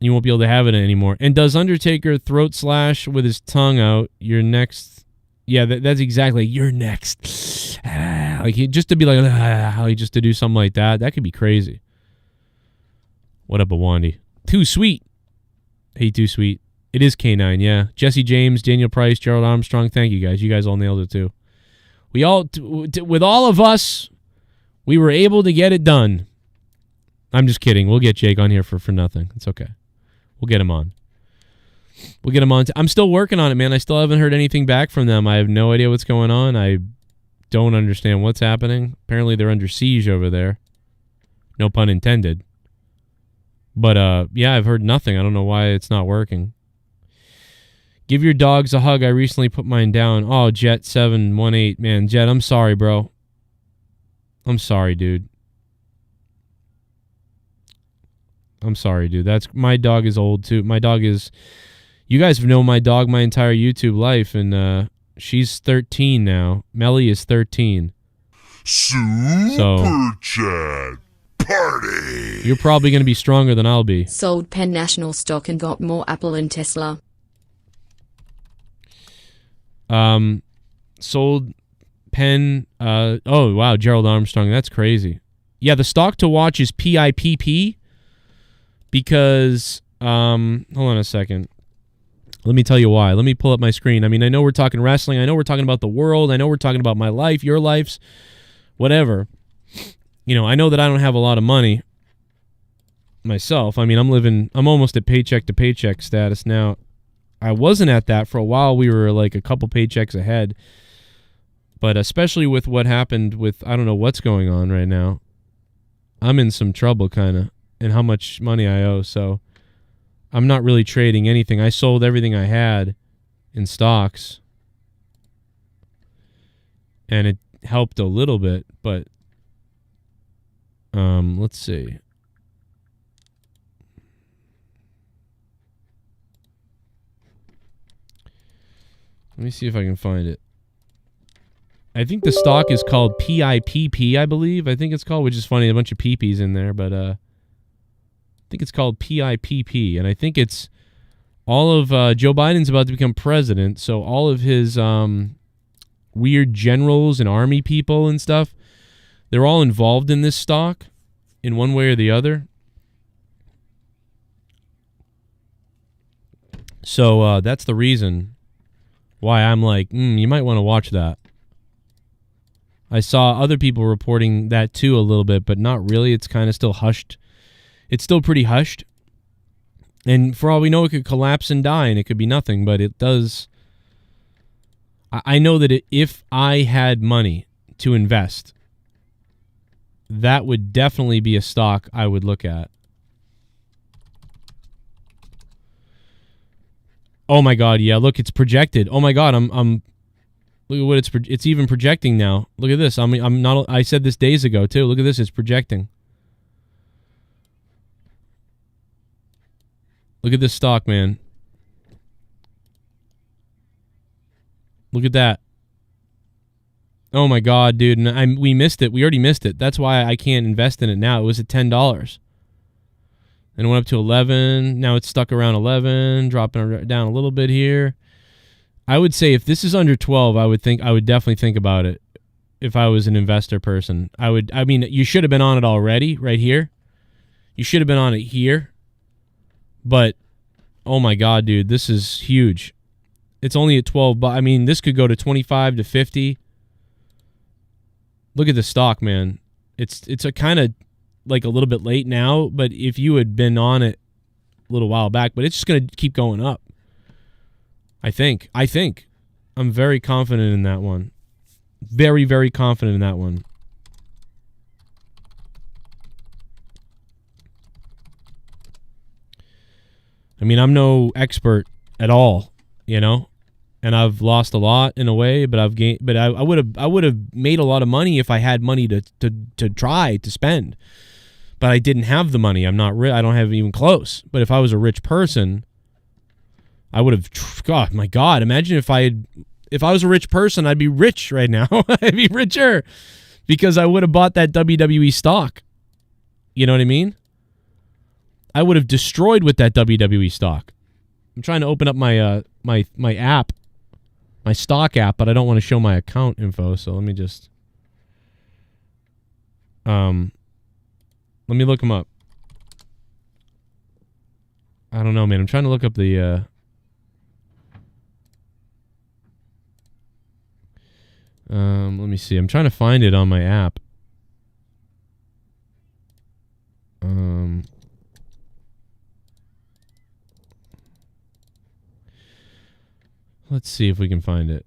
Speaker 1: You won't be able to have it anymore. And does Undertaker throat slash with his tongue out? You're next. Yeah, that's exactly. You're next. Just to be like, just to do something like that. That could be crazy. What up, Awandi? Too sweet. Hey, too sweet. It is K9, yeah. Jesse James, Daniel Price, Gerald Armstrong. Thank you, guys. You guys all nailed it, too. We all, with all of us, we were able to get it done. I'm just kidding. We'll get Jake on here for nothing. It's okay. We'll get him on. We'll get him on. I'm still working on it, man. I still haven't heard anything back from them. I have no idea what's going on. I don't understand what's happening. Apparently they're under siege over there. No pun intended. But, yeah, I've heard nothing. I don't know why it's not working. Give your dogs a hug. I recently put mine down. Oh, Jet718. Man, Jet, I'm sorry, bro. I'm sorry, dude. I'm sorry, dude. My dog is old, too. My dog is... You guys have known my dog my entire YouTube life, and she's 13 now. Melly is 13.
Speaker 3: Super Chat Party.
Speaker 1: You're probably going to be stronger than I'll be.
Speaker 5: Sold Penn National stock and got more Apple and Tesla.
Speaker 1: Sold Penn... oh, wow, Gerald Armstrong. That's crazy. Yeah, the stock to watch is PIPP. Because, hold on a second. Let me tell you why. Let me pull up my screen. I mean, I know we're talking wrestling. I know we're talking about the world. I know we're talking about my life, your lives, whatever. I know that I don't have a lot of money myself. I mean, I'm almost at paycheck to paycheck status now. I wasn't at that for a while. We were like a couple paychecks ahead. But especially with what happened with, I don't know what's going on right now. I'm in some trouble, kind of. And how much money I owe, so I'm not really trading anything. I sold everything I had in stocks. And it helped a little bit, but let's see. Let me see if I can find it. I think the stock is called PIPP, I believe. I think it's called, which is funny, a bunch of PPs in there, but I think it's called PIPP, and I think it's all of Joe Biden's about to become president, so all of his weird generals and army people and stuff, they're all involved in this stock in one way or the other. So that's the reason why I'm like, you might want to watch that. I saw other people reporting that too a little bit, but not really. It's kind of still hushed. It's still pretty hushed. And for all we know, it could collapse and die, and it could be nothing, but it does. I know that if I had money to invest, that would definitely be a stock I would look at. Oh my God, yeah, look, it's projected. Oh my God, I'm look at what it's even projecting now. Look at this. I'm not. I said this days ago too. Look at this. It's projecting. Look at this stock, man. Look at that. Oh my God, dude. And we missed it. We already missed it. That's why I can't invest in it now. It was at $10. Then it went up to 11. Now it's stuck around 11, dropping down a little bit here. I would say if this is under 12, I would definitely think about it. If I was an investor person, I mean, you should have been on it already, right here. You should have been on it here. But oh my God, dude, this is huge. It's only at 12, but I mean, this could go to 25 to 50. Look at the stock, man. It's a kind of like a little bit late now, but if you had been on it a little while back, but it's just going to keep going up. I think. I'm very confident in that one. Very, very confident in that one. I mean, I'm no expert at all, you know, and I've lost a lot in a way, but I've gained. But I would have made a lot of money if I had money to try to spend. But I didn't have the money. I'm not. I don't have even close. But if I was a rich person, I would have. God, my God! Imagine if I was a rich person, I'd be rich right now. I'd be richer because I would have bought that WWE stock. You know what I mean? I would have destroyed with that WWE stock. I'm trying to open up my my app, my stock app, but I don't want to show my account info. So let me just let me look them up. I don't know, man. I'm trying to look up the let me see. I'm trying to find it on my app. Let's see if we can find it.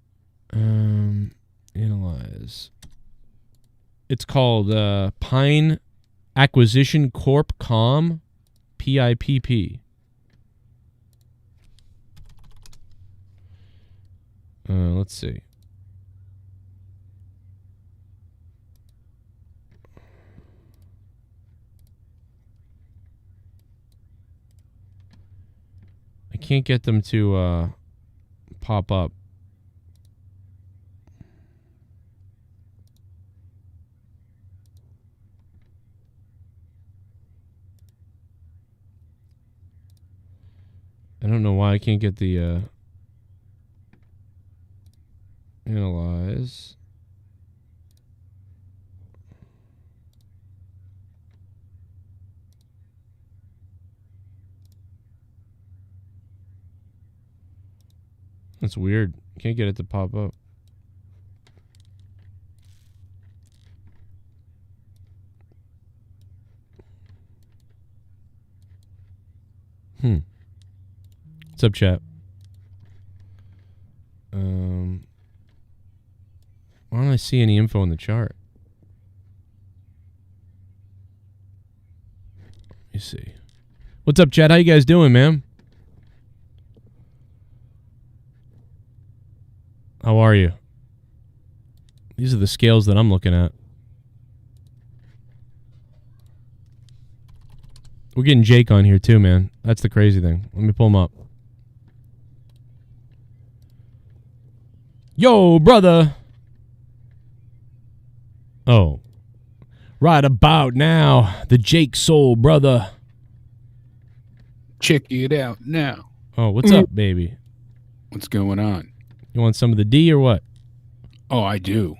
Speaker 1: Analyze. It's called Pine Acquisition Corp Com, PIPP. Let's see. I can't get them to pop up. I don't know why I can't get the analyze. That's weird. Can't get it to pop up. What's up, chat? Why don't I see any info in the chart? Let me see. What's up, chat? How you guys doing, man? How are you? These are the scales that I'm looking at. We're getting Jake on here too, man. That's the crazy thing. Let me pull him up. Yo, brother. Oh. Right about now, the Jake Soul brother.
Speaker 8: Check it out now.
Speaker 1: Oh, what's up, baby?
Speaker 8: What's going on?
Speaker 1: You want some of the D or what?
Speaker 8: Oh, I do.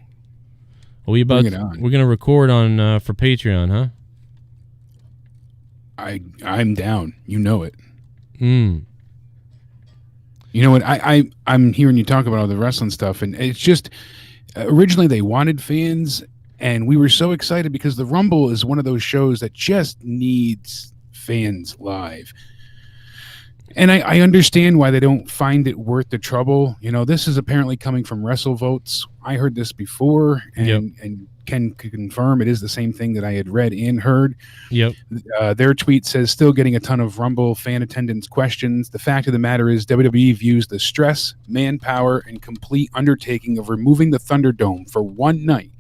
Speaker 1: Are we about?
Speaker 8: Bring it on.
Speaker 1: We're gonna record on for Patreon, huh?
Speaker 8: I'm down. You know it.
Speaker 1: Mm.
Speaker 8: You know what? I'm hearing you talk about all the wrestling stuff, and it's just originally they wanted fans, and we were so excited because the Rumble is one of those shows that just needs fans live. And I understand why they don't find it worth the trouble. You know, this is apparently coming from WrestleVotes. I heard this before, and can confirm it is the same thing that I had read and heard.
Speaker 1: Yep.
Speaker 8: Their tweet says, still getting a ton of Rumble fan attendance questions. The fact of the matter is WWE views the stress, manpower, and complete undertaking of removing the Thunderdome for one night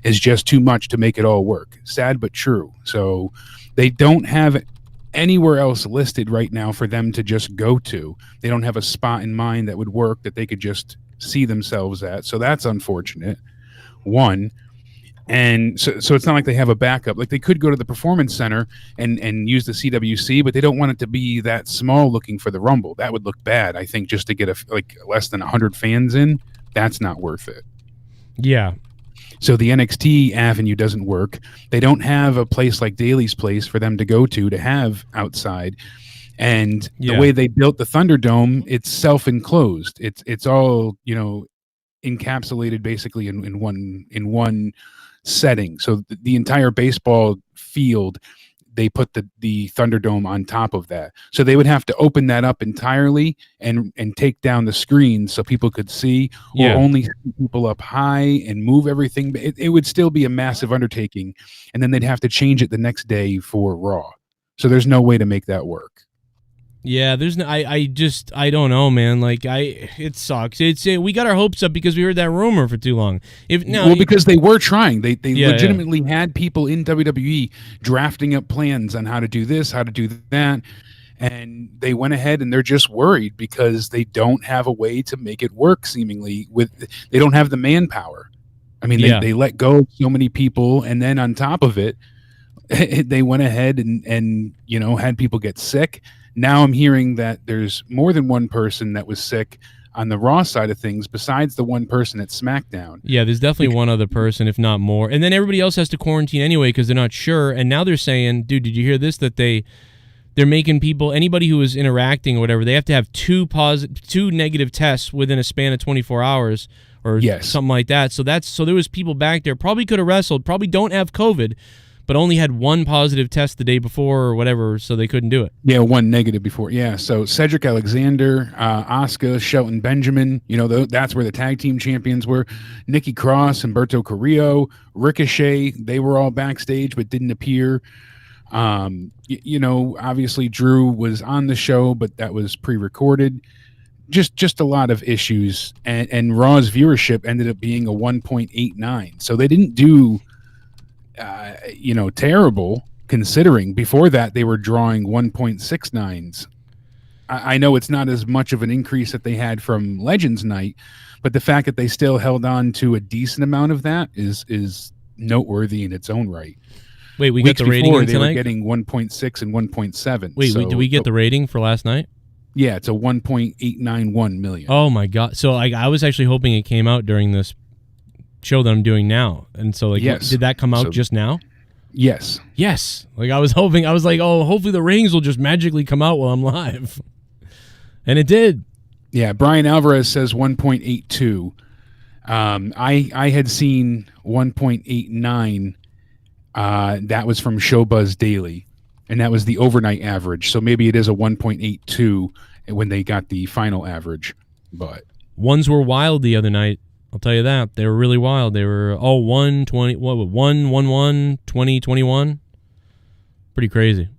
Speaker 8: is just too much to make it all work. Sad but true. So they don't have anywhere else listed right now for them to just go to. They don't have a spot in mind that would work that they could just see themselves at. So that's unfortunate. One. And so it's not like they have a backup. Like they could go to the Performance Center and use the CWC, but they don't want it to be that small looking for the Rumble. That would look bad. I think just to get less than 100 fans in, that's not worth it.
Speaker 1: Yeah.
Speaker 8: So the NXT avenue doesn't work. They don't have a place like Daly's Place for them to go to have outside. And the way they built the Thunderdome, it's self-enclosed. It's all, encapsulated basically in one setting. So the entire baseball field, they put the Thunderdome on top of that. So they would have to open that up entirely and take down the screen so people could see, or only see people up high and move everything. It would still be a massive undertaking. And then they'd have to change it the next day for Raw. So there's no way to make that work.
Speaker 1: Yeah, there's no. I don't know, man. It sucks. We got our hopes up because we heard that rumor for too long.
Speaker 8: Because they were trying. They legitimately had people in WWE drafting up plans on how to do this, how to do that, and they went ahead and they're just worried because they don't have a way to make it work. Seemingly, they don't have the manpower. I mean, they let go of so many people, and then on top of it, they went ahead and had people get sick. Now I'm hearing that there's more than one person that was sick on the Raw side of things besides the one person at SmackDown.
Speaker 1: Yeah, there's definitely one other person, if not more. And then everybody else has to quarantine anyway because they're not sure. And now they're saying, dude, did you hear this? That they're making people, anybody who is interacting or whatever, they have to have two negative tests within a span of 24 hours or something like that. So there was people back there, probably could have wrestled, probably don't have COVID, but only had one positive test the day before or whatever, so they couldn't do it.
Speaker 8: Yeah, one negative before. Yeah, so Cedric Alexander, Asuka, Shelton Benjamin, that's where the tag team champions were. Nikki Cross, Humberto Carrillo, Ricochet, they were all backstage but didn't appear. Obviously Drew was on the show, but that was pre-recorded. Just a lot of issues, and Raw's viewership ended up being a 1.89. So they didn't do terrible considering before that they were drawing 1.69s. I know it's not as much of an increase that they had from Legends Night, but the fact that they still held on to a decent amount of that is noteworthy in its own right.
Speaker 1: Wait, we got the rating tonight?
Speaker 8: They were getting 1.6 and 1.7.
Speaker 1: Wait, do we get the rating for last night?
Speaker 8: Yeah, it's a 1.891 million.
Speaker 1: Oh my god! So I was actually hoping it came out during this show that I'm doing now, and so
Speaker 8: yes.
Speaker 1: Did that come out just now?
Speaker 8: Yes.
Speaker 1: I was hoping. I was like, oh, hopefully the ratings will just magically come out while I'm live, and it did.
Speaker 8: Yeah, Brian Alvarez says 1.82. I had seen 1.89. That was from Showbuzz Daily, and that was the overnight average. So maybe it is a 1.82 when they got the final average. But
Speaker 1: ones were wild the other night. I'll tell you that. They were really wild. They were 1, 20, 1, 1, 1, 20, 21. Pretty crazy.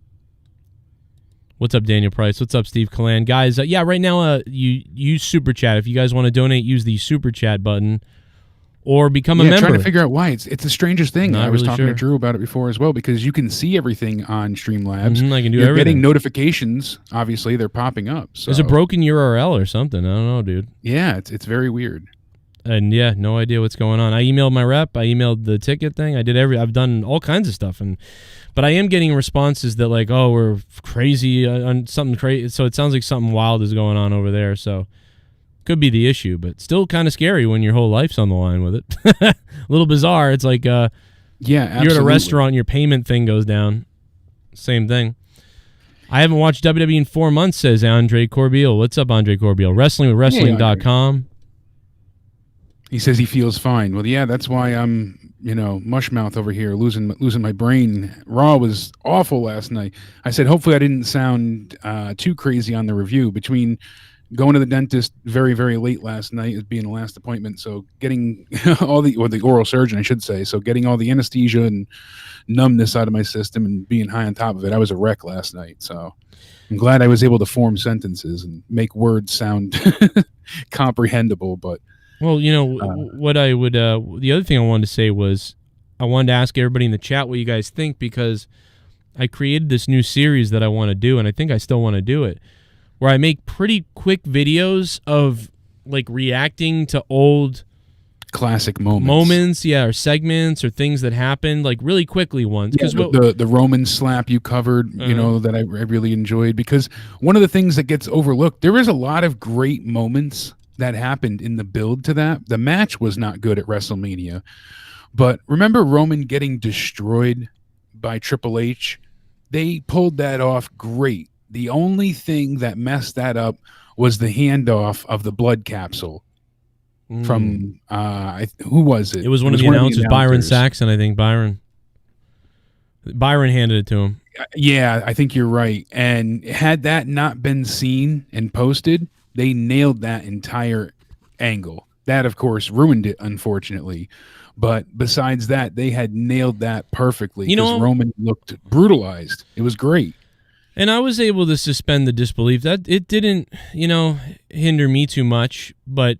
Speaker 1: What's up, Daniel Price? What's up, Steve Kalan? Guys, yeah, right now you use Super Chat. If you guys want to donate, use the Super Chat button or become a member.
Speaker 8: Trying to figure out why. It's the strangest thing.
Speaker 1: Not
Speaker 8: I was
Speaker 1: really
Speaker 8: talking
Speaker 1: sure.
Speaker 8: to Drew about it before as well, because you can see everything on Streamlabs.
Speaker 1: I can do
Speaker 8: You're
Speaker 1: everything.
Speaker 8: getting notifications. Obviously, they're popping up. So.
Speaker 1: There's a broken URL or something. I don't know, dude.
Speaker 8: Yeah, it's very weird.
Speaker 1: And yeah, no idea what's going on. I emailed my rep. I emailed the ticket thing. I've done all kinds of stuff, but I am getting responses that like, oh, we're crazy on something crazy. So it sounds like something wild is going on over there. So could be the issue, but still kind of scary when your whole life's on the line with it. A little bizarre. It's like,
Speaker 8: yeah, absolutely.
Speaker 1: You're at a restaurant, and your payment thing goes down. Same thing. I haven't watched WWE in 4 months, says Andre Corbeil. What's up, Andre Corbeil? WrestlingWithWrestling.com.
Speaker 8: He says he feels fine. Well, yeah, that's why I'm, mushmouth over here, losing my brain. Raw was awful last night. I said, hopefully I didn't sound too crazy on the review. Between going to the dentist very, very late last night as being the last appointment, so getting the oral surgeon, I should say, so getting all the anesthesia and numbness out of my system and being high on top of it, I was a wreck last night. So I'm glad I was able to form sentences and make words sound comprehensible, but.
Speaker 1: Well, what I would, the other thing I wanted to say was I wanted to ask everybody in the chat what you guys think, because I created this new series that I want to do, and I think I still want to do it, where I make pretty quick videos of like reacting to old
Speaker 8: classic moments,
Speaker 1: or segments or things that happened like really quickly once.
Speaker 8: Yeah, the Roman slap you covered, that I really enjoyed, because one of the things that gets overlooked, there is a lot of great moments that happened in the build to that. The match was not good at WrestleMania, but remember Roman getting destroyed by Triple H? They pulled that off great. The only thing that messed that up was the handoff of the blood capsule from who was it?
Speaker 1: It was one of the announcers, Byron Saxon, I think. Byron handed it to him.
Speaker 8: Yeah, I think you're right. And had that not been seen and posted, they nailed that entire angle. That, of course, ruined it, unfortunately. But besides that, they had nailed that perfectly, because Roman looked brutalized. It was great.
Speaker 1: And I was able to suspend the disbelief. That it didn't, hinder me too much. But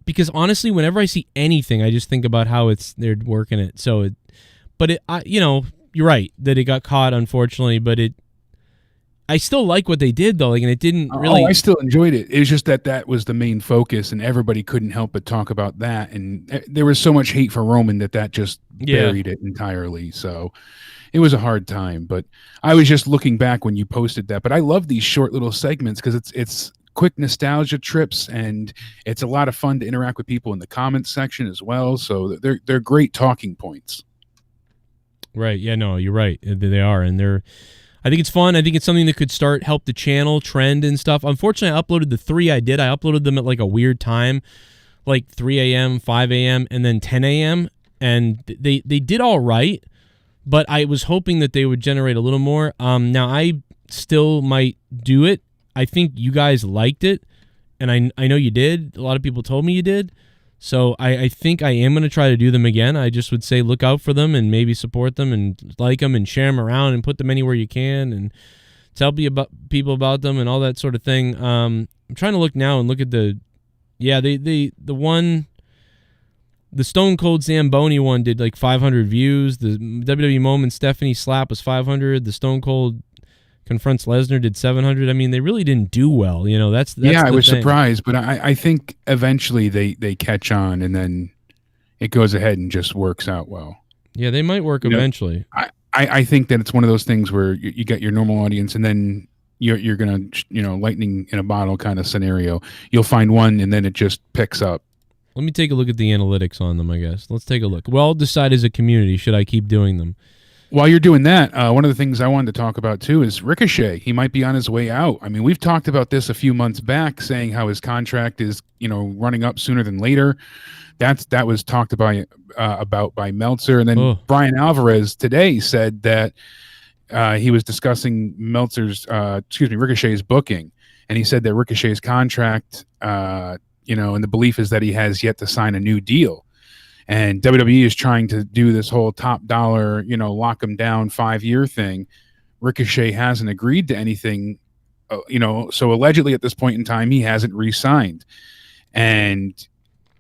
Speaker 1: because honestly, whenever I see anything, I just think about how they're working it. So, you're right that it got caught, unfortunately. But I still like what they did, though, and it didn't really.
Speaker 8: I still enjoyed it. It was just that was the main focus, and everybody couldn't help but talk about that. And there was so much hate for Roman that just buried it entirely. So it was a hard time. But I was just looking back when you posted that. But I love these short little segments because it's quick nostalgia trips, and it's a lot of fun to interact with people in the comments section as well. So they're great talking points.
Speaker 1: Right. Yeah. No, you're right. They are, and they're. I think it's fun. I think it's something that could help the channel trend and stuff. Unfortunately, I uploaded the 3 I did. I uploaded them at like a weird time, like 3 a.m., 5 a.m., and then 10 a.m., and they did all right, but I was hoping that they would generate a little more. Now, I still might do it. I think you guys liked it, and I know you did. A lot of people told me you did. So I think I am going to try to do them again. I just would say look out for them and maybe support them and like them and share them around and put them anywhere you can and tell people about them and all that sort of thing. I'm trying to look now and look at the Stone Cold Zamboni one did like 500 views. The WWE Moment Stephanie Slap was 500. The Stone Cold Confronts Lesnar did 700. I mean, they really didn't do well. That's
Speaker 8: I was surprised, but I think eventually they catch on, and then it goes ahead and just works out well.
Speaker 1: Yeah, they might work eventually.
Speaker 8: I think that it's one of those things where you get your normal audience, and then you're gonna lightning in a bottle kind of scenario. You'll find one, and then it just picks up.
Speaker 1: Let me take a look at the analytics on them. I guess let's take a look. We'll all decide as a community, should I keep doing them?
Speaker 8: While you're doing that, one of the things I wanted to talk about too is Ricochet. He might be on his way out. I mean, we've talked about this a few months back, saying how his contract is, running up sooner than later. That was talked about by Meltzer, and then Brian Alvarez today said that he was discussing Ricochet's booking, and he said that Ricochet's contract, and the belief is that he has yet to sign a new deal. And WWE is trying to do this whole top dollar, lock him down 5-year thing. Ricochet hasn't agreed to anything, so allegedly at this point in time, he hasn't re-signed. And,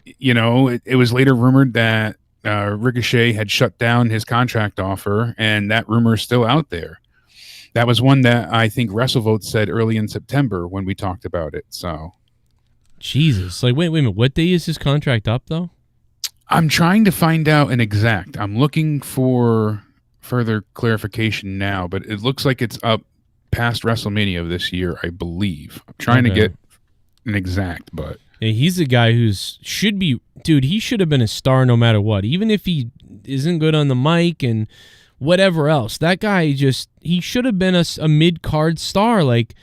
Speaker 8: it was later rumored that Ricochet had shut down his contract offer, and that rumor is still out there. That was one that I think WrestleVote said early in September when we talked about it. So,
Speaker 1: Jesus, like wait a minute, what day is his contract up though?
Speaker 8: I'm trying to find out an exact. I'm looking for further clarification now, but it looks like it's up past WrestleMania of this year, I believe. I'm trying to get an exact, but
Speaker 1: yeah, he's a guy he should have been a star no matter what, even if he isn't good on the mic and whatever else. That guy he should have been a mid-card star. Like,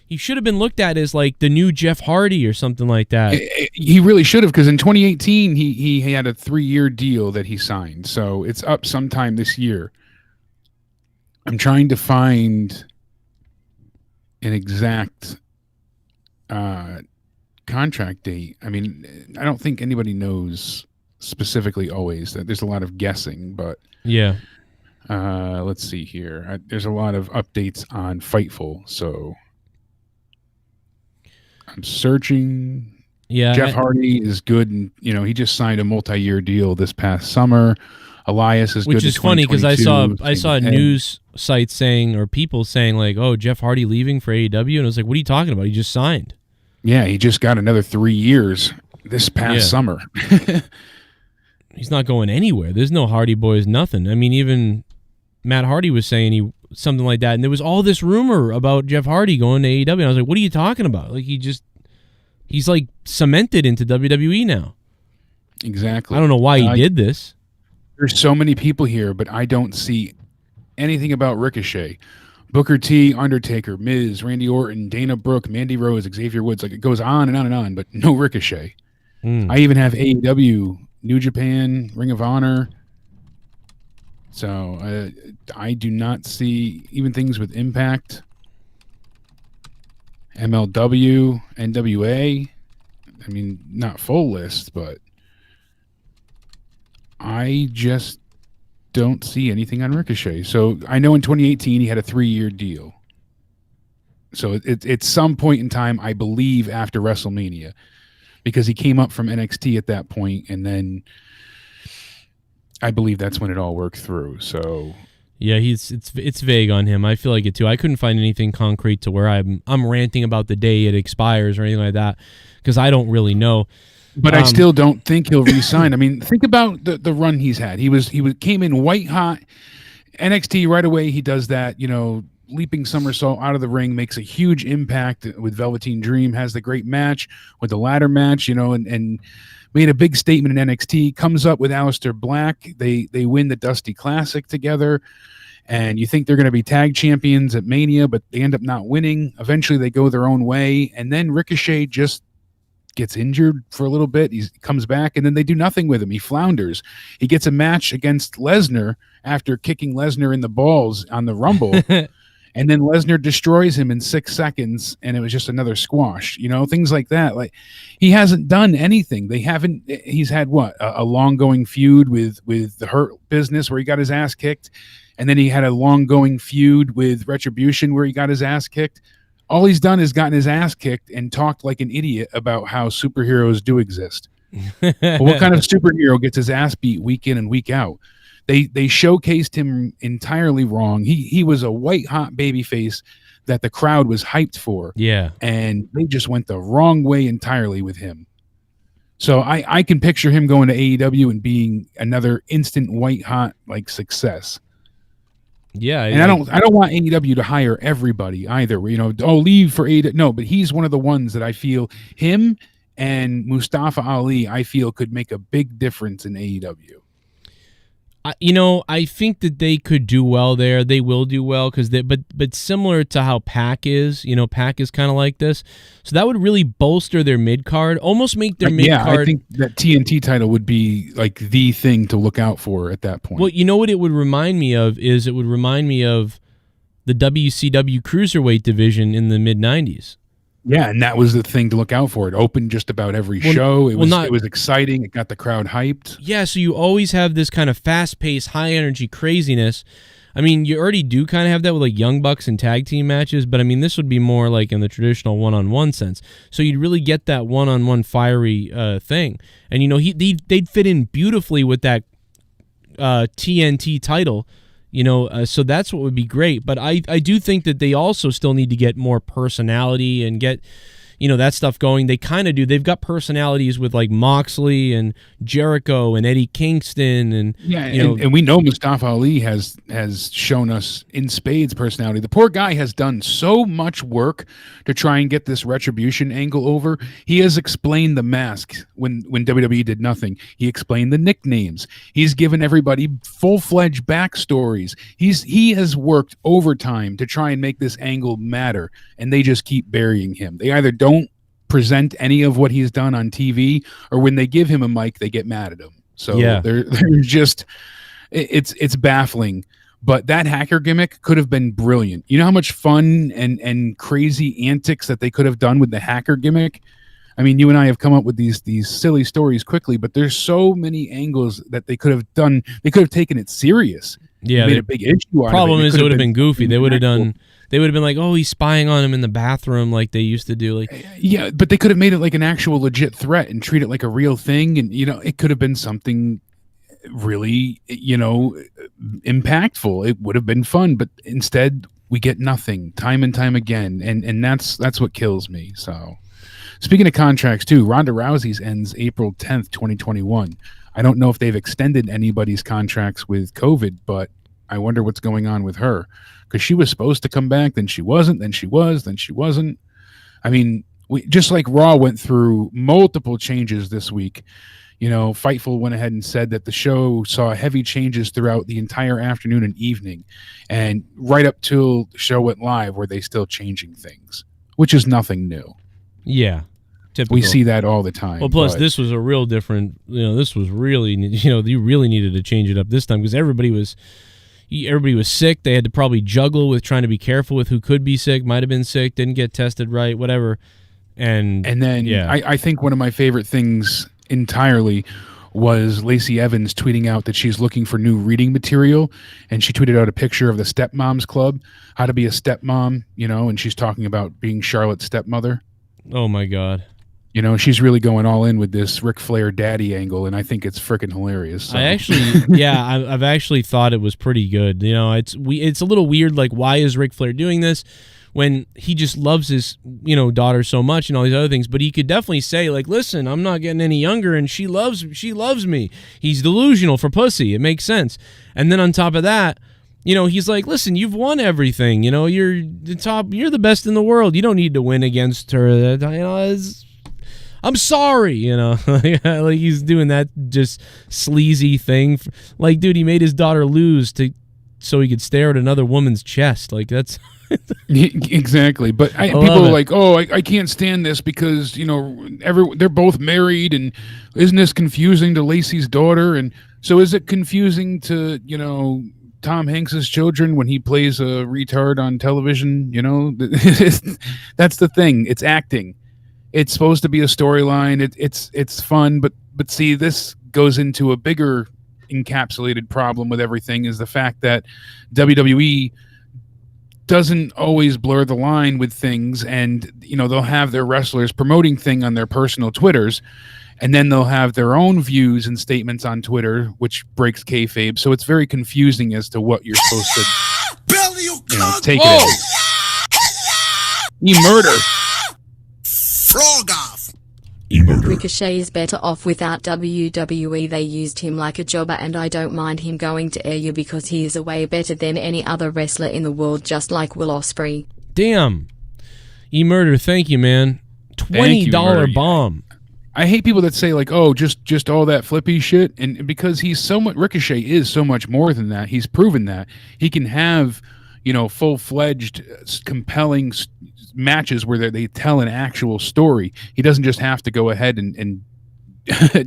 Speaker 1: he should have been looked at as like the new Jeff Hardy or something like that.
Speaker 8: He really should have, because in 2018 he had a 3-year deal that he signed, so it's up sometime this year. I'm trying to find an exact contract date. I mean, I don't think anybody knows specifically always. That there's a lot of guessing, but
Speaker 1: yeah.
Speaker 8: Let's see here. There's a lot of updates on Fightful, so I'm searching.
Speaker 1: Yeah,
Speaker 8: Jeff Hardy is good, and he just signed a multi-year deal this past summer. Elias is good,
Speaker 1: which is funny because I saw a news site saying, or people saying like, "Oh, Jeff Hardy leaving for AEW," and I was like, "What are you talking about? He just signed."
Speaker 8: Yeah, he just got another 3 years this past summer.
Speaker 1: He's not going anywhere. There's no Hardy Boys, nothing. I mean, even Matt Hardy was saying something like that, and there was all this rumor about Jeff Hardy going to AEW. And I was like, "What are you talking about?" Like he's like cemented into WWE now.
Speaker 8: Exactly.
Speaker 1: I don't know why he did this.
Speaker 8: There's so many people here, but I don't see anything about Ricochet. Booker T, Undertaker, Miz, Randy Orton, Dana Brooke, Mandy Rose, Xavier Woods. Like, it goes on and on and on, but no Ricochet. I even have AEW, New Japan, Ring of Honor. So I do not see even things with Impact, MLW, NWA. I mean, not full list, but I just don't see anything on Ricochet. So I know in 2018 he had a 3-year deal. So it's some point in time, I believe, after WrestleMania, because he came up from NXT at that point, and then I believe that's when it all worked through. So
Speaker 1: yeah, it's vague on him. I feel like it too. I couldn't find anything concrete to where I'm ranting about the day it expires or anything like that, because I don't really know.
Speaker 8: But I still don't think he'll re-sign. I mean, think about the run he's had. He came in white hot. NXT right away. He does that, leaping somersault out of the ring, makes a huge impact with Velveteen Dream. Has the great match with the ladder match, and made a big statement in NXT. Comes up with Aleister Black. They win the Dusty Classic together, and you think they're going to be tag champions at Mania, but they end up not winning. Eventually, they go their own way, and then Ricochet just gets injured for a little bit. He comes back, and then they do nothing with him. He flounders. He gets a match against Lesnar after kicking Lesnar in the balls on the Rumble, and then Lesnar destroys him in 6 seconds, and it was just another squash. Things like that. Like, he hasn't done anything. He's had a long-going feud with the Hurt Business where he got his ass kicked, and then he had a long-going feud with Retribution where he got his ass kicked. All he's done is gotten his ass kicked and talked like an idiot about how superheroes do exist. Well, what kind of superhero gets his ass beat week in and week out? They showcased him entirely wrong. He was a white hot babyface that the crowd was hyped for.
Speaker 1: Yeah.
Speaker 8: And they just went the wrong way entirely with him. So I can picture him going to AEW and being another instant white hot like success.
Speaker 1: Yeah,
Speaker 8: and I don't want AEW to hire everybody either. Leave for AEW. No, but he's one of the ones that I feel, him and Mustafa Ali, I feel could make a big difference in AEW.
Speaker 1: I think that they could do well there. They will do well but similar to how Pac is, Pac is kind of like this. So that would really bolster their mid card, almost make their mid card.
Speaker 8: Yeah, I think that TNT title would be like the thing to look out for at that point.
Speaker 1: Well, you know what it would remind me of is it would remind me of the WCW Cruiserweight division in the mid 90s.
Speaker 8: Yeah, and that was the thing to look out for. It opened just about every show. It was exciting. It got the crowd hyped.
Speaker 1: Yeah, so you always have this kind of fast-paced, high-energy craziness. I mean, you already do kind of have that with like Young Bucks and tag team matches, but I mean, this would be more like in the traditional one-on-one sense. So you'd really get that one-on-one fiery thing. And, you know, they'd fit in beautifully with that TNT title, you know, so that's what would be great. But I do think that they also still need to get more personality and get, you know, that stuff going. They kind of do. They've got personalities with like Moxley and Jericho and Eddie Kingston and
Speaker 8: and we know Mustafa Ali has shown us in spades personality. The poor guy has done so much work to try and get this retribution angle over. He has explained the mask when WWE did nothing. He explained the nicknames. He's given everybody full-fledged backstories. He has worked overtime to try and make this angle matter, and they just keep burying him. They either don't present any of what he's done on TV, or when they give him a mic, they get mad at him. So they're just, it's baffling. But that hacker gimmick could have been brilliant. You know how much fun and crazy antics that they could have done with the hacker gimmick? I mean, you and I have come up with these silly stories quickly, but there's so many angles that they could have done. They could have taken it serious.
Speaker 1: Yeah,
Speaker 8: made a big issue out
Speaker 1: problem
Speaker 8: of it.
Speaker 1: Is it would have been goofy. They would have done. They would have been like, "Oh, he's spying on him in the bathroom," like they used to do. Like,
Speaker 8: yeah, but they could have made it like an actual legit threat and treat it like a real thing. And you know, it could have been something really, you know, impactful. It would have been fun, but instead we get nothing time and time again, and that's what kills me. So, speaking of contracts too, Ronda Rousey's ends April 10th, 2021. I don't know if they've extended anybody's contracts with COVID, but I wonder what's going on with her, because she was supposed to come back, then she wasn't, then she was, then she wasn't. I mean, just like Raw went through multiple changes this week. You know, Fightful went ahead and said that the show saw heavy changes throughout the entire afternoon and evening, and right up till the show went live, were they still changing things, which is nothing new.
Speaker 1: Yeah. Typical.
Speaker 8: We see that all the time.
Speaker 1: Well, plus this was a real different, you know, this was really, you know, you really needed to change it up this time because everybody was sick. They had to probably juggle with trying to be careful with who could be sick, might have been sick, didn't get tested right, whatever. And then, yeah.
Speaker 8: I think one of my favorite things entirely was Lacey Evans tweeting out that she's looking for new reading material, and she tweeted out a picture of the Stepmoms Club, how to be a stepmom, you know, and she's talking about being Charlotte's stepmother.
Speaker 1: Oh, my God.
Speaker 8: You know, she's really going all in with this Ric Flair daddy angle, and I think it's freaking hilarious. So.
Speaker 1: I've actually thought it was pretty good. You know, it's a little weird, like, why is Ric Flair doing this when he just loves his, you know, daughter so much and all these other things? But he could definitely say, like, listen, I'm not getting any younger, and she loves me. He's delusional for pussy. It makes sense. And then on top of that, you know, he's like, listen, you've won everything. You know, you're the top. You're the best in the world. You don't need to win against her. You know, I'm sorry, you know, like he's doing that just sleazy thing. Like, dude, he made his daughter lose so he could stare at another woman's chest. Like, that's
Speaker 8: exactly. But people are like, oh, I can't stand this because, you know, they're both married, and isn't this confusing to Lacey's daughter? And so is it confusing to, you know, Tom Hanks's children when he plays a retard on television? You know, that's the thing. It's acting. It's supposed to be a storyline. It's fun, but see, this goes into a bigger encapsulated problem with everything, is the fact that WWE doesn't always blur the line with things, and you know, they'll have their wrestlers promoting thing on their personal Twitters, and then they'll have their own views and statements on Twitter, which breaks kayfabe. So it's very confusing as to what you're supposed to take it as. You murder.
Speaker 3: Frog off.
Speaker 5: Ricochet is better off without WWE. They used him like a jobber, and I don't mind him going to AEW because he is a way better than any other wrestler in the world, just like Will Ospreay.
Speaker 1: Damn. E-Murder, thank you, man. $20 bomb.
Speaker 8: I hate people that say, like, oh, just all that flippy shit. And because he's so much, Ricochet is so much more than that. He's proven that. He can have, you know, full-fledged, compelling matches where they tell an actual story. He doesn't just have to go ahead and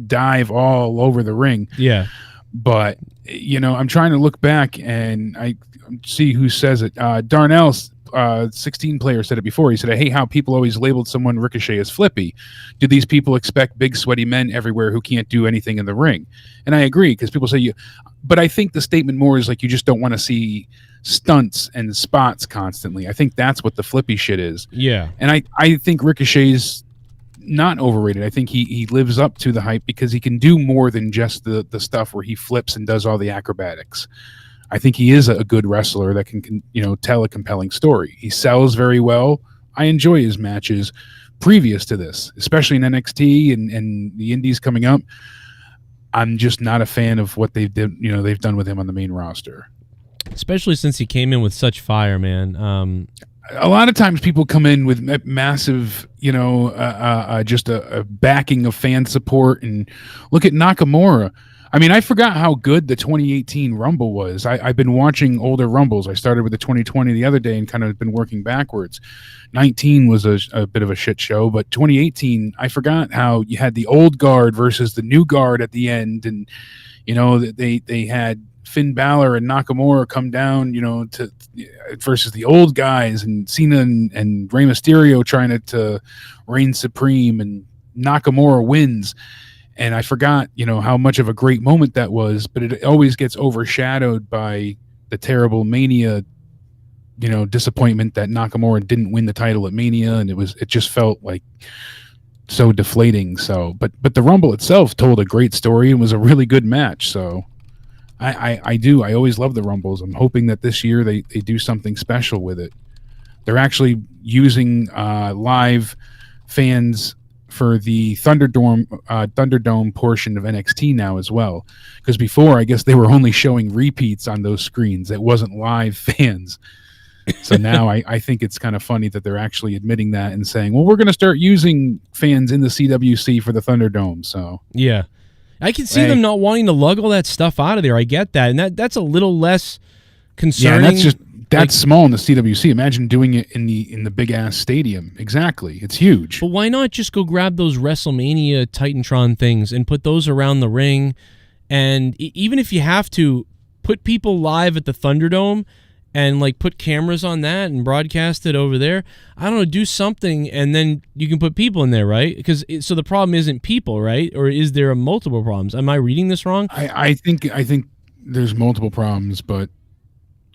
Speaker 8: dive all over the ring.
Speaker 1: Yeah.
Speaker 8: But, you know, I'm trying to look back and I see who says it. Darnell 16 player said it before. He said, I hate how people always labeled someone Ricochet as flippy. Do these people expect big sweaty men everywhere who can't do anything in the ring? And I agree, because people say you, but I think the statement more is like, you just don't want to see stunts and spots constantly. I think that's what the flippy shit is.
Speaker 1: Yeah.
Speaker 8: And I think Ricochet's not overrated. I think he lives up to the hype because he can do more than just the stuff where he flips and does all the acrobatics. I think he is a good wrestler that can tell a compelling story. He sells very well. I enjoy his matches previous to this, especially in NXT and the Indies coming up. I'm just not a fan of what they've done with him on the main roster.
Speaker 1: Especially since he came in with such fire, man.
Speaker 8: A lot of times people come in with massive, just a backing of fan support. And look at Nakamura. I mean, I forgot how good the 2018 Rumble was. I've been watching older Rumbles. I started with the 2020 the other day and kind of been working backwards. 19 was a bit of a shit show, but 2018, I forgot how you had the old guard versus the new guard at the end. And, they had Finn Balor and Nakamura come down, to versus the old guys, and Cena and Rey Mysterio trying to reign supreme, and Nakamura wins. And I forgot, how much of a great moment that was, but it always gets overshadowed by the terrible Mania, disappointment that Nakamura didn't win the title at Mania, and it just felt like so deflating. So, but the Rumble itself told a great story and was a really good match. So I always love the Rumbles. I'm hoping that this year they do something special with it. They're actually using live fans for the Thunderdome portion of NXT now as well. Because before, I guess they were only showing repeats on those screens. It wasn't live fans. So now I think it's kind of funny that they're actually admitting that and saying, well, we're going to start using fans in the CWC for the Thunderdome. So
Speaker 1: yeah. I can see them not wanting to lug all that stuff out of there. I get that. And that's a little less concerning.
Speaker 8: Yeah, that's small in the CWC. Imagine doing it in the big ass stadium. Exactly. It's huge.
Speaker 1: But why not just go grab those WrestleMania Titantron things and put those around the ring? And even if you have to, put people live at the Thunderdome and put cameras on that and broadcast it over there. I don't know, do something, and then you can put people in there, right? Because so the problem isn't people, right? Or is there multiple problems? Am I reading this wrong?
Speaker 8: I think there's multiple problems, but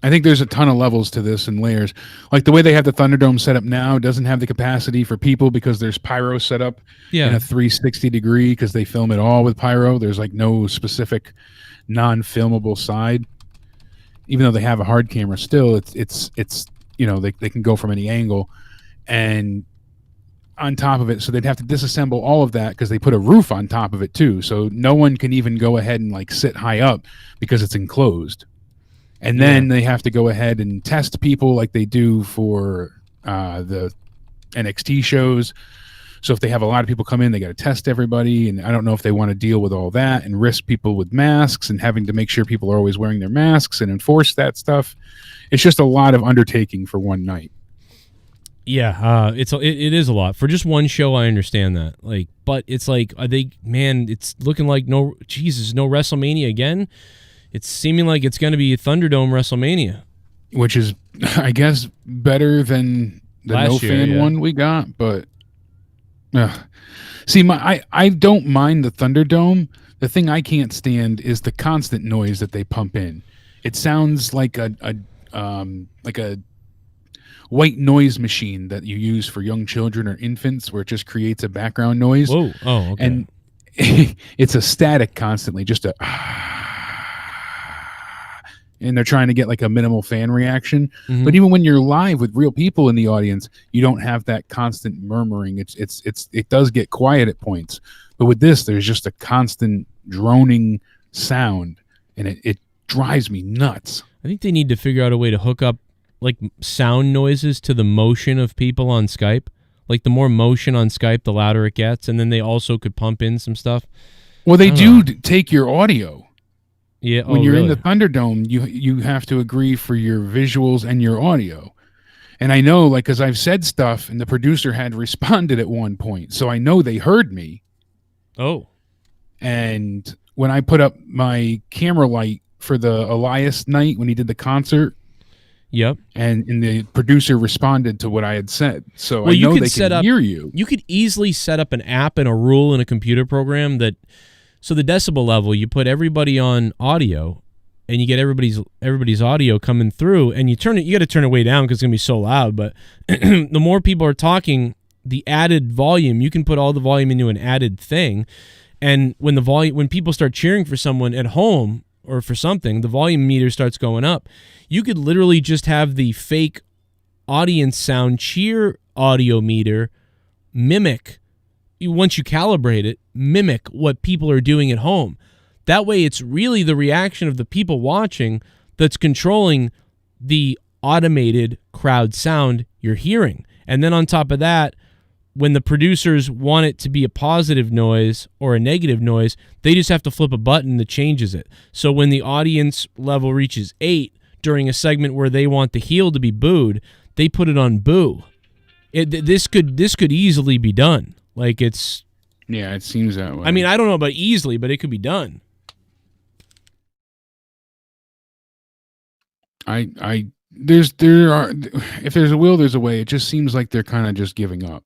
Speaker 8: I think there's a ton of levels to this and layers. Like the way they have the Thunderdome set up now doesn't have the capacity for people because there's pyro set up in a 360 degree because they film it all with pyro. There's no specific non-filmable side. Even though they have a hard camera still, it's they can go from any angle. And on top of it, so they'd have to disassemble all of that because they put a roof on top of it too. So no one can even go ahead and sit high up because it's enclosed. And then they have to go ahead and test people like they do for the NXT shows. So if they have a lot of people come in, they got to test everybody. And I don't know if they want to deal with all that and risk people with masks and having to make sure people are always wearing their masks and enforce that stuff. It's just a lot of undertaking for one night.
Speaker 1: Yeah, it is a lot. For just one show, I understand that. But it's it's looking like no WrestleMania again. It's seeming like it's going to be a Thunderdome WrestleMania.
Speaker 8: Which is, I guess, better than the
Speaker 1: last
Speaker 8: no-fan one we got, but... See, I don't mind the Thunderdome. The thing I can't stand is the constant noise that they pump in. It sounds like a white noise machine that you use for young children or infants, where it just creates a background noise.
Speaker 1: Whoa! Oh, okay.
Speaker 8: And it's a static constantly, just a. And they're trying to get a minimal fan reaction. Mm-hmm. But even when you're live with real people in the audience, you don't have that constant murmuring. It does get quiet at points. But with this, there's just a constant droning sound, and it drives me nuts.
Speaker 1: I think they need to figure out a way to hook up sound noises to the motion of people on Skype. The more motion on Skype, the louder it gets. And then they also could pump in some stuff.
Speaker 8: Well, they do take your audio.
Speaker 1: Yeah,
Speaker 8: when you're in the Thunderdome, you have to agree for your visuals and your audio. And I know, because I've said stuff, and the producer had responded at one point, so I know they heard me.
Speaker 1: Oh.
Speaker 8: And when I put up my camera light for the Elias night, when he did the concert,
Speaker 1: Yep.
Speaker 8: And the producer responded to what I had said. So
Speaker 1: Well,
Speaker 8: I
Speaker 1: you
Speaker 8: know
Speaker 1: could
Speaker 8: they
Speaker 1: set
Speaker 8: can
Speaker 1: up-
Speaker 8: hear you.
Speaker 1: You could easily set up an app and a rule in a computer program that, so the decibel level, you put everybody on audio, and you get everybody's audio coming through, and you got to turn it way down because it's gonna be so loud. But the more people are talking, the added volume, you can put all the volume into an added thing, and when people start cheering for someone at home or for something, the volume meter starts going up. You could literally just have the fake audience sound cheer audio meter mimic, once you calibrate it, mimic what people are doing at home. That way it's really the reaction of the people watching that's controlling the automated crowd sound you're hearing. And then on top of that, when the producers want it to be a positive noise or a negative noise, they just have to flip a button that changes it. So when the audience level reaches 8 during a segment where they want the heel to be booed, they put it on boo. This could easily be done. Like it's...
Speaker 8: Yeah, it seems that way.
Speaker 1: I mean, I don't know about easily, but it could be done.
Speaker 8: if there's a will, there's a way. It just seems like they're kind of just giving up.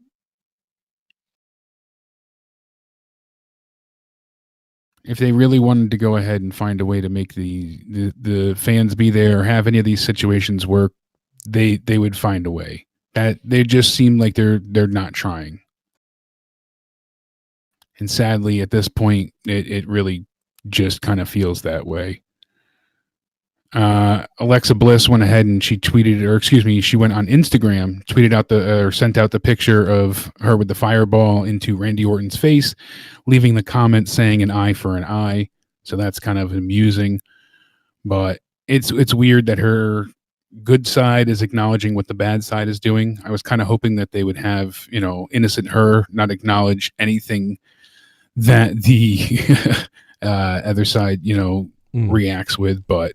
Speaker 8: If they really wanted to go ahead and find a way to make the fans be there or have any of these situations work, they would find a way. They just seem like they're not trying. And sadly, at this point, it really just kind of feels that way. Alexa Bliss went ahead and she went on Instagram, tweeted out sent out the picture of her with the fireball into Randy Orton's face, leaving the comment saying an eye for an eye. So that's kind of amusing, but it's weird that her good side is acknowledging what the bad side is doing. I was kind of hoping that they would have, innocent her not acknowledge anything that the other side, reacts with, but.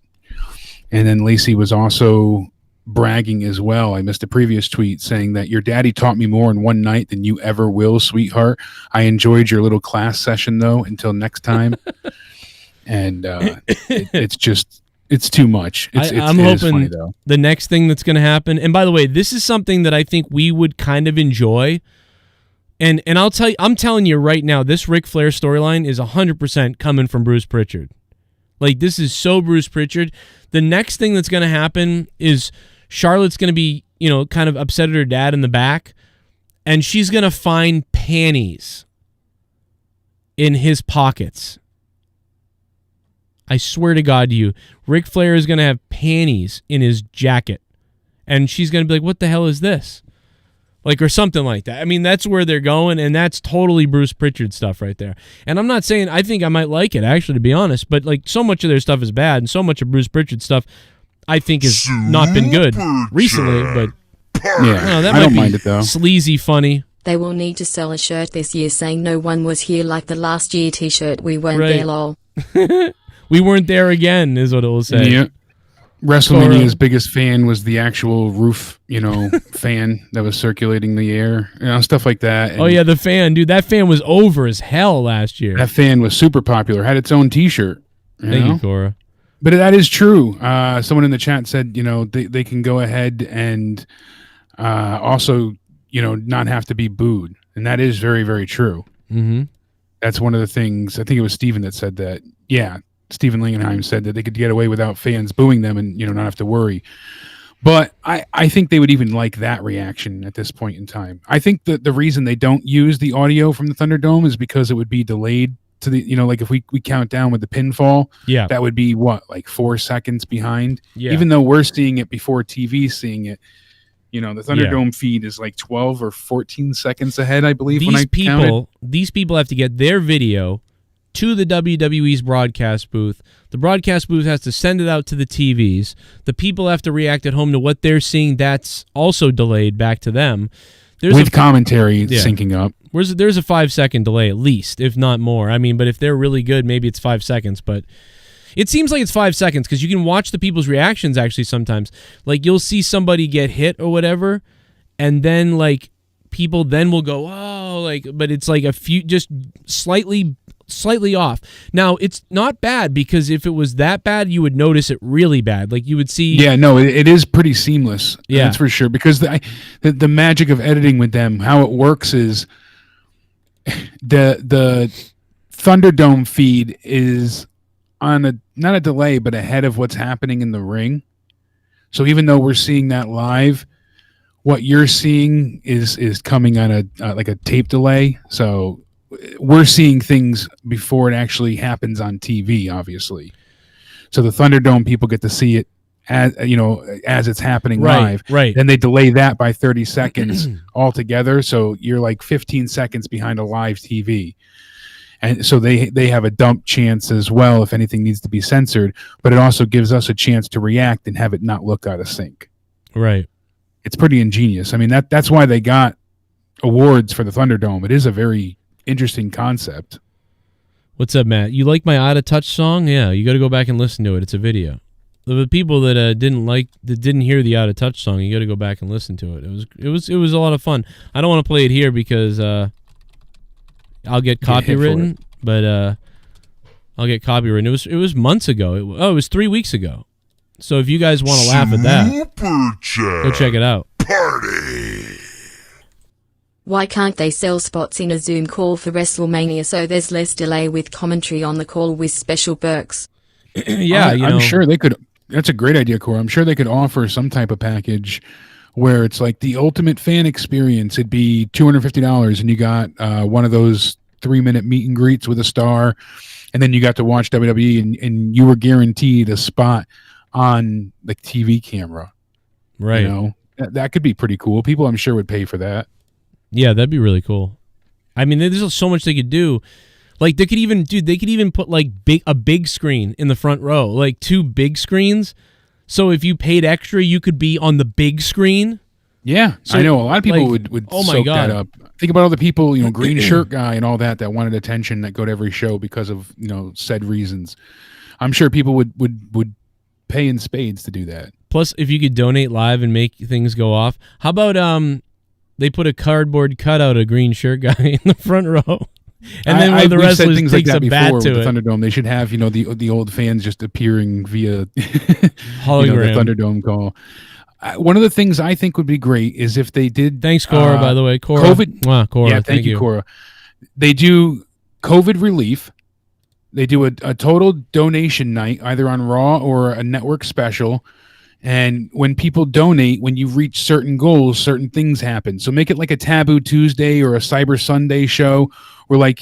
Speaker 8: And then Lacey was also bragging as well. I missed a previous tweet saying that your daddy taught me more in one night than you ever will, sweetheart. I enjoyed your little class session, though. Until next time. And it's too much.
Speaker 1: I'm hoping funny, though. The next thing that's going to happen, and by the way, this is something that I think we would kind of enjoy. And I'm telling you right now, this Ric Flair storyline is 100% coming from Bruce Pritchard. Like, this is so Bruce Pritchard. The next thing that's going to happen is Charlotte's going to be, kind of upset at her dad in the back, and she's going to find panties in his pockets. I swear to God to you, Ric Flair is going to have panties in his jacket, and she's going to be like, what the hell is this? Like, or something like that. I mean, that's where they're going, and that's totally Bruce Pritchard stuff right there. And I'm not saying I think I might like it, actually, to be honest, but like so much of their stuff is bad, and so much of Bruce Pritchard stuff I think has not been good recently, but
Speaker 8: yeah,
Speaker 1: that
Speaker 8: I don't
Speaker 1: might
Speaker 8: mind
Speaker 1: be
Speaker 8: it, though.
Speaker 1: Sleazy funny.
Speaker 5: They will need to sell a shirt this year saying no one was here like the last year t-shirt. We weren't
Speaker 1: Right.
Speaker 5: there, lol.
Speaker 1: We weren't there again, is what it will say.
Speaker 8: Yeah. WrestleMania's biggest fan was the actual roof, fan that was circulating the air, stuff like that. And
Speaker 1: Oh, yeah, the fan. Dude, that fan was over as hell last year.
Speaker 8: that fan was super popular, had its own T-shirt.
Speaker 1: Thank you, Cora.
Speaker 8: But that is true. Someone in the chat said, they can go ahead and also, not have to be booed. And that is very, very true.
Speaker 1: Mm-hmm.
Speaker 8: That's one of the things. I think it was Steven that said that. Yeah, Stephen Langenheim said that they could get away without fans booing them and, not have to worry. But I think they would even like that reaction at this point in time. I think that the reason they don't use the audio from the Thunderdome is because it would be delayed to the, like if we count down with the pinfall,
Speaker 1: Yeah.
Speaker 8: that would be like 4 seconds behind.
Speaker 1: Yeah.
Speaker 8: Even though we're seeing it before TV seeing it, the Thunderdome feed is like 12 or 14 seconds ahead, I believe.
Speaker 1: These people have to get their video to the WWE's broadcast booth. The broadcast booth has to send it out to the TVs. The people have to react at home to what they're seeing. That's also delayed back to them.
Speaker 8: With commentary syncing up.
Speaker 1: There's a 5-second delay at least, if not more. I mean, but if they're really good, maybe it's 5 seconds. But it seems like it's 5 seconds because you can watch the people's reactions actually sometimes. Like, you'll see somebody get hit or whatever, and then, like, people then will go, oh, like, but it's like a few, just slightly
Speaker 6: slightly off. Now, it's not bad, because if it was that bad, you would notice it really bad. Like, you would see...
Speaker 8: Yeah, no, it is pretty seamless.
Speaker 6: Yeah.
Speaker 8: That's for sure. Because the magic of editing with them, how it works is the Thunderdome feed is on not a delay, but ahead of what's happening in the ring. So even though we're seeing that live, what you're seeing is coming on a like a tape delay. So we're seeing things before it actually happens on TV, obviously. So the Thunderdome people get to see it as it's happening live.
Speaker 6: Right.
Speaker 8: Then they delay that by 30 seconds altogether. So you're like 15 seconds behind a live TV. And so they have a dump chance as well if anything needs to be censored, but it also gives us a chance to react and have it not look out of sync.
Speaker 6: Right.
Speaker 8: It's pretty ingenious. I mean, that's why they got awards for the Thunderdome. It is a very interesting concept.
Speaker 6: What's up, Matt? You like my Out of Touch song? Yeah, you got to go back and listen to it. It's a video. The people that didn't hear the Out of Touch song, you got to go back and listen to it. It was a lot of fun. I don't want to play it here because I'll get copywritten, but I'll get copywritten. It was months ago. It was 3 weeks ago. So if you guys want to laugh at that, go check it out.
Speaker 3: Party.
Speaker 5: Why can't they sell spots in a Zoom call for WrestleMania so there's less delay with commentary on the call with special perks?
Speaker 6: Yeah,
Speaker 8: I'm sure they could. That's a great idea, Cora. I'm sure they could offer some type of package where it's like the ultimate fan experience. It'd be $250, and you got one of those 3-minute meet and greets with a star, and then you got to watch WWE, and you were guaranteed a spot on the TV camera.
Speaker 6: Right.
Speaker 8: You know, that could be pretty cool. People, I'm sure, would pay for that.
Speaker 6: Yeah, that'd be really cool. I mean, there's so much they could do. Like, they could even put like a big screen in the front row, like 2 big screens. So if you paid extra, you could be on the big screen.
Speaker 8: Yeah,
Speaker 6: so,
Speaker 8: I know a lot of people
Speaker 6: like,
Speaker 8: would
Speaker 6: oh my
Speaker 8: soak
Speaker 6: God.
Speaker 8: that up. Think about all the people, green shirt guy and all that wanted attention that go to every show because of said reasons. I'm sure people would pay in spades to do that.
Speaker 6: Plus, if you could donate live and make things go off, how about they put a cardboard cutout of green shirt guy in the front row, and then one of the wrestlers takes
Speaker 8: like
Speaker 6: a bat to
Speaker 8: the
Speaker 6: it.
Speaker 8: Thunderdome. They should have the old fans just appearing via
Speaker 6: hologram,
Speaker 8: the Thunderdome call. One of the things I think would be great is if they did.
Speaker 6: Thanks, Cora. By the way, Cora.
Speaker 8: COVID.
Speaker 6: Wow, Cora.
Speaker 8: Yeah, thank you, Cora. They do COVID relief. They do a total donation night, either on Raw or a network special. And when people donate, when you reach certain goals, certain things happen. So make it like a Taboo Tuesday or a Cyber Sunday show where,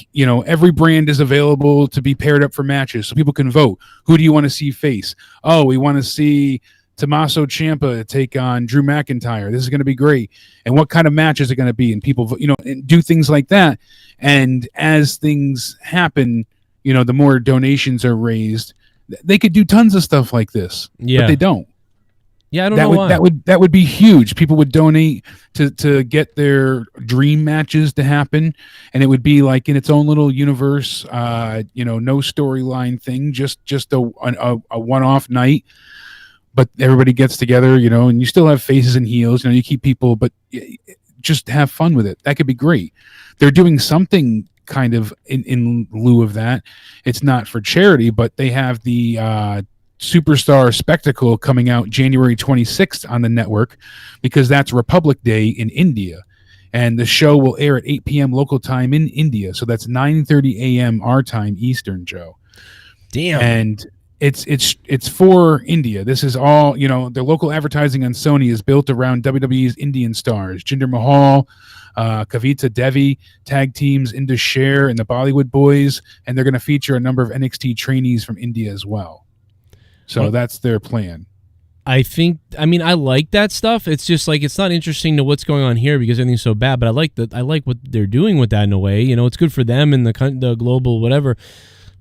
Speaker 8: every brand is available to be paired up for matches so people can vote. Who do you want to see face? Oh, we want to see Tommaso Ciampa take on Drew McIntyre. This is going to be great. And what kind of match is it going to be? And people, and do things like that. And as things happen, the more donations are raised, they could do tons of stuff like this.
Speaker 6: Yeah.
Speaker 8: But they don't.
Speaker 6: Yeah, I don't know why.
Speaker 8: That would be huge. People would donate to get their dream matches to happen, and it would be like in its own little universe. No storyline thing, just a one-off night. But everybody gets together, and you still have faces and heels. You keep people, but just have fun with it. That could be great. They're doing something kind of in lieu of that. It's not for charity, but they have the Superstar Spectacle coming out January 26th on the network because that's Republic Day in India. And the show will air at 8 p.m. local time in India. So that's 9:30 a.m. our time Eastern, Joe.
Speaker 6: Damn.
Speaker 8: And it's for India. This is all, their local advertising on Sony is built around WWE's Indian stars. Jinder Mahal, Kavita Devi, tag teams into Cher and the Bollywood Boys. And they're going to feature a number of NXT trainees from India as well. So that's their plan.
Speaker 6: I like that stuff. It's just like it's not interesting to what's going on here because everything's so bad. But I like what they're doing with that in a way. It's good for them and the global whatever.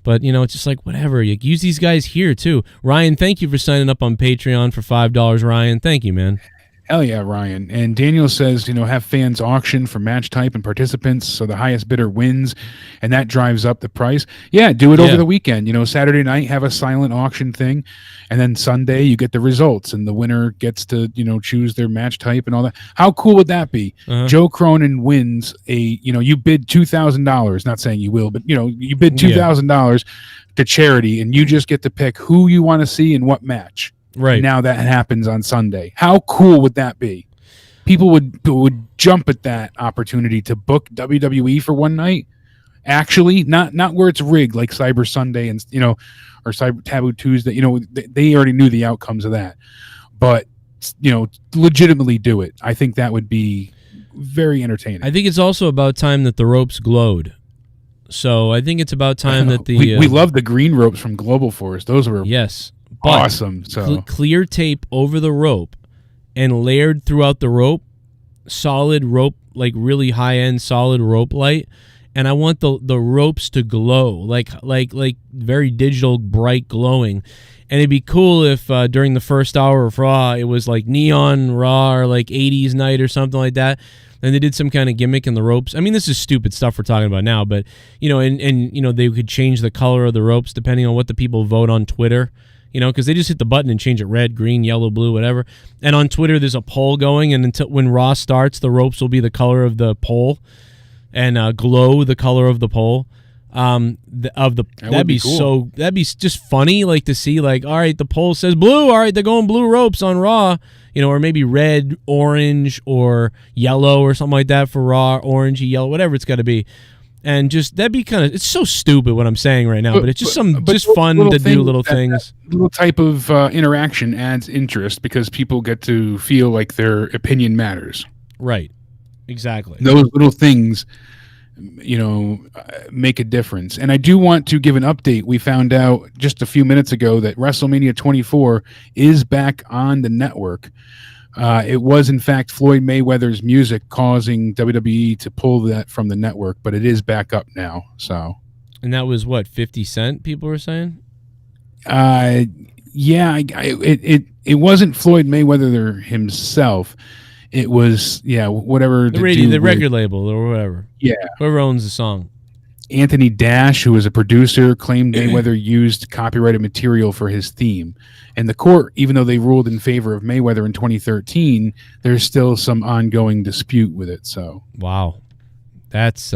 Speaker 6: But it's just like whatever. You use these guys here too. Ryan, thank you for signing up on Patreon for $5. Ryan, thank you, man.
Speaker 8: Hell yeah, Ryan. And Daniel says, have fans auction for match type and participants so the highest bidder wins, and that drives up the price. Yeah, do it over the weekend. Saturday night, have a silent auction thing, and then Sunday you get the results, and the winner gets to, choose their match type and all that. How cool would that be? Joe Cronin wins you bid $2,000, not saying you will, but, you bid $2,000 to charity, and you just get to pick who you want to see in what match.
Speaker 1: Right.
Speaker 8: Now that happens on Sunday. How cool would that be? People would jump at that opportunity to book WWE for one night. Actually, not where it's rigged like Cyber Sunday and or Cyber Taboo Tuesday. They already knew the outcomes of that. But legitimately do it. I think that would be very entertaining.
Speaker 1: I think it's also about time that the ropes glowed. So I think it's about time that the
Speaker 8: we love the green ropes from Global Force. Those were awesome. So
Speaker 1: clear tape over the rope and layered throughout the rope, solid rope, like really high end solid rope light. And I want the ropes to glow, like very digital, bright glowing. And it'd be cool if during the first hour of Raw it was like neon Raw or like 80s night or something like that. And they did some kind of gimmick in the ropes. I mean, this is stupid stuff we're talking about now, but and they could change the color of the ropes depending on what the people vote on Twitter. Because they just hit the button and change it red, green, yellow, blue, whatever. And on Twitter, there's a poll going, and until when Raw starts, the ropes will be the color of the poll and glow the color of the poll. That'd be cool. That'd be just funny, like to see, like, all right, the poll says blue, all right, they're going blue ropes on Raw, or maybe red, orange, or yellow, or something like that for Raw, orangey, yellow, whatever it's got to be. And just that'd be kind of, it's so stupid what I'm saying right now, but it's just fun to do little things.
Speaker 8: That little type of interaction adds interest because people get to feel like their opinion matters.
Speaker 1: Right. Exactly.
Speaker 8: Those little things, make a difference. And I do want to give an update. We found out just a few minutes ago that WrestleMania 24 is back on the network. It was, in fact, Floyd Mayweather's music causing WWE to pull that from the network, but it is back up now. So,
Speaker 1: and that was what, 50 Cent? People were saying.
Speaker 8: Yeah, it wasn't Floyd Mayweather himself. It was whatever
Speaker 1: the record label or whatever.
Speaker 8: Yeah,
Speaker 1: whoever owns the song.
Speaker 8: Anthony Dash, who was a producer, claimed Mayweather used copyrighted material for his theme. And the court, even though they ruled in favor of Mayweather in 2013, there's still some ongoing dispute with it. So
Speaker 1: wow, that's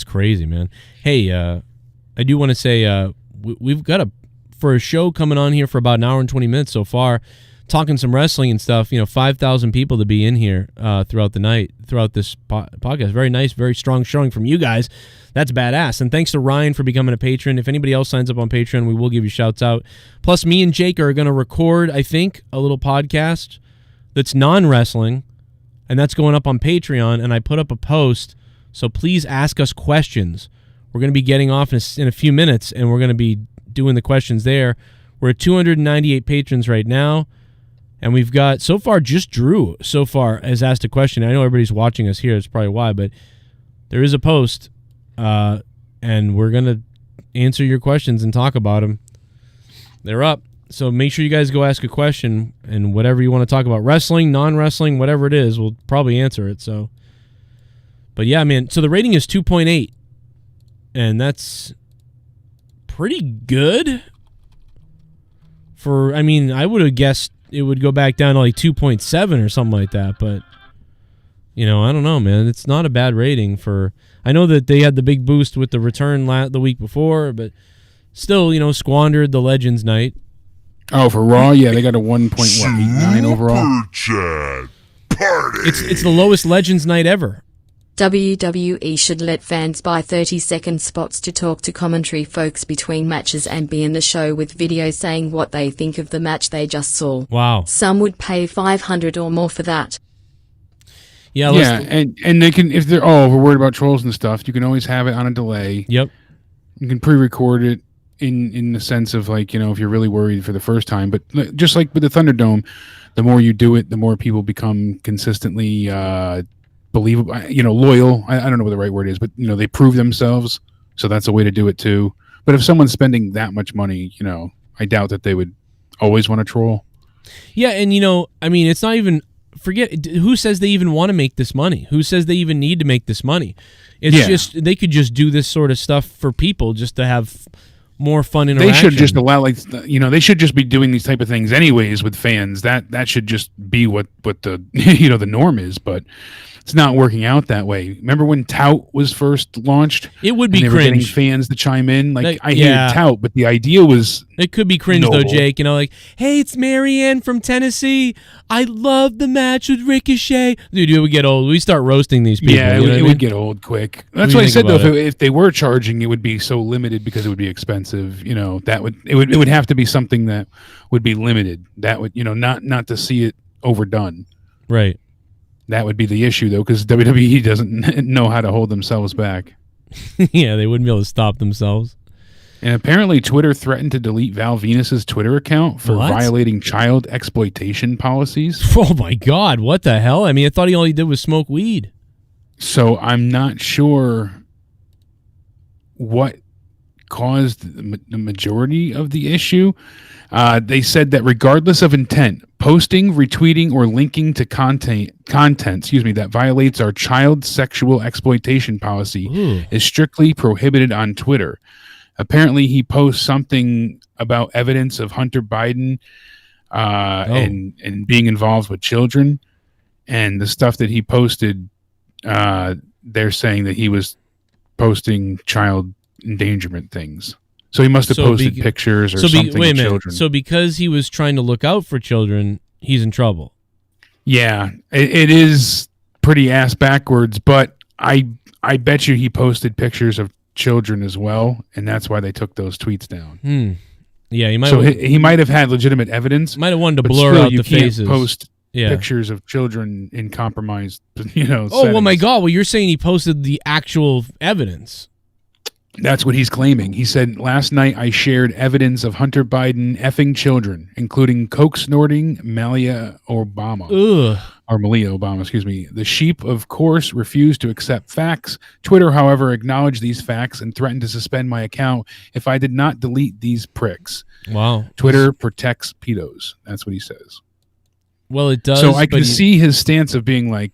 Speaker 1: crazy, man. Hey, I do want to say we've got for a show coming on here for about an hour and 20 minutes so far, talking some wrestling and stuff. 5,000 people to be in here throughout the night, throughout this podcast. Very nice, very strong showing from you guys. That's badass. And thanks to Ryan for becoming a patron. If anybody else signs up on Patreon, we will give you shouts out. Plus, me and Jake are going to record, I think, a little podcast that's non-wrestling, and that's going up on Patreon. And I put up a post, so please ask us questions. We're going to be getting off in a few minutes, and we're going to be doing the questions there. We're at 298 patrons right now. And we've got, so far, just Drew so far has asked a question. I know everybody's watching us here. That's probably why. But there is a post, and we're going to answer your questions and talk about them. They're up. So make sure you guys go ask a question. And whatever you want to talk about, wrestling, non-wrestling, whatever it is, we'll probably answer it. So, but yeah, man. So the rating is 2.8. And that's pretty good. I would have guessed it would go back down to like 2.7 or something like that, but I don't know, man. It's not a bad rating for. I know that they had the big boost with the return the week before, but still, squandered the Legends night.
Speaker 8: Oh, for Raw, yeah, they got a 1.89 overall.
Speaker 3: Chat party.
Speaker 1: It's the lowest Legends night ever.
Speaker 5: WWE should let fans buy 30-second spots to talk to commentary folks between matches and be in the show with videos saying what they think of the match they just saw.
Speaker 1: Wow.
Speaker 5: Some would pay $500 or more for that.
Speaker 8: Yeah, and they can, if they're we're worried about trolls and stuff, you can always have it on a delay.
Speaker 1: Yep.
Speaker 8: You can pre-record it in the sense of like, if you're really worried for the first time. But just like with the Thunderdome, the more you do it, the more people become consistently believable, loyal. I don't know what the right word is, but they prove themselves. So that's a way to do it too. But if someone's spending that much money, I doubt that they would always want to troll.
Speaker 1: Yeah, and I mean, it's not even, forget, who says they even want to make this money? Who says they even need to make this money? It's just, they could just do this sort of stuff for people just to have more fun interaction.
Speaker 8: They should just allow, they should just be doing these type of things anyways with fans. That should just be what the, the norm is, but it's not working out that way. Remember when Tout was first launched?
Speaker 1: It would be
Speaker 8: and they
Speaker 1: cringe.
Speaker 8: were getting fans to chime in. I hated Tout, but the idea was
Speaker 1: it could be cringe
Speaker 8: noble.
Speaker 1: though, Jake. Hey, it's Marianne from Tennessee. I love the match with Ricochet. Dude, it would get old. We start roasting these people.
Speaker 8: Yeah, it would get old quick. That's what I said though. If they were charging, it would be so limited because it would be expensive. It would have to be something that would be limited. That would not to see it overdone.
Speaker 1: Right.
Speaker 8: That would be the issue, though, because WWE doesn't know how to hold themselves back.
Speaker 1: Yeah, they wouldn't be able to stop themselves.
Speaker 8: And apparently Twitter threatened to delete Val Venus's Twitter account for violating child exploitation policies.
Speaker 1: Oh, my God. What the hell? I mean, I thought all he did was smoke weed.
Speaker 8: So I'm not sure what caused the majority of the issue. They said that regardless of intent, posting, retweeting, or linking to content that violates our child sexual exploitation policy is strictly prohibited on Twitter. Apparently, he posts something about evidence of Hunter Biden and being involved with children, and the stuff that he posted, they're saying that he was posting child endangerment things. So he must have posted pictures or something of children.
Speaker 1: So because he was trying to look out for children, he's in trouble.
Speaker 8: Yeah, it is pretty ass backwards, but I bet you he posted pictures of children as well, and that's why they took those tweets down.
Speaker 1: Yeah,
Speaker 8: he might have had legitimate evidence.
Speaker 1: Might have wanted to blur out the faces.
Speaker 8: You can't post pictures of children in compromised, settings.
Speaker 1: Well, my God! Well, you're saying he posted the actual evidence.
Speaker 8: That's what he's claiming. He said, last night I shared evidence of Hunter Biden effing children, including coke snorting Malia Obama. Or Malia Obama, excuse me. The sheep, of course, refused to accept facts. Twitter, however, acknowledged these facts and threatened to suspend my account if I did not delete these pricks.
Speaker 1: Wow.
Speaker 8: Twitter protects pedos. That's what he says.
Speaker 1: Well, it does.
Speaker 8: So I can see his stance of being like,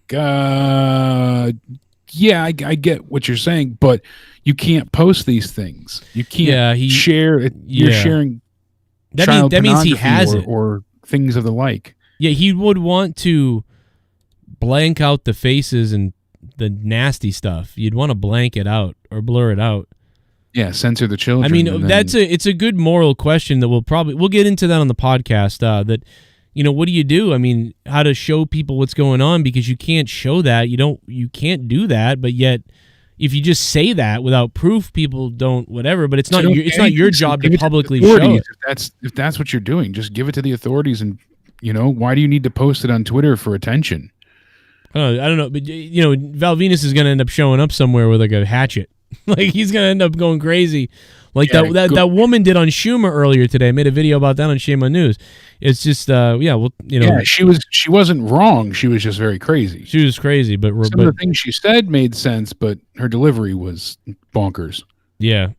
Speaker 8: yeah, I get what you're saying, but you can't post these things. You can't share it. You're sharing child
Speaker 1: that means he has it.
Speaker 8: Or things of the like.
Speaker 1: Yeah, he would want to blank out the faces and the nasty stuff. You'd want to blank it out or blur it out.
Speaker 8: Yeah, censor the children.
Speaker 1: I mean, it's a good moral question that we'll get into that on the podcast. That what do you do? I mean, how to show people what's going on, because you can't show that. You can't do that, but yet if you just say that without proof, people don't whatever. But it's not your job to publicly show it.
Speaker 8: If that's what you're doing, just give it to the authorities. And why do you need to post it on Twitter for attention?
Speaker 1: I don't know, but Val Venus is going to end up showing up somewhere with like a hatchet. Like he's going to end up going crazy. Like that woman did on Schumer earlier today. I made a video about that on Shame on News. It's just
Speaker 8: she wasn't wrong. She was just very crazy.
Speaker 1: She was crazy, but
Speaker 8: some of the things she said made sense, but her delivery was bonkers.
Speaker 1: Yeah.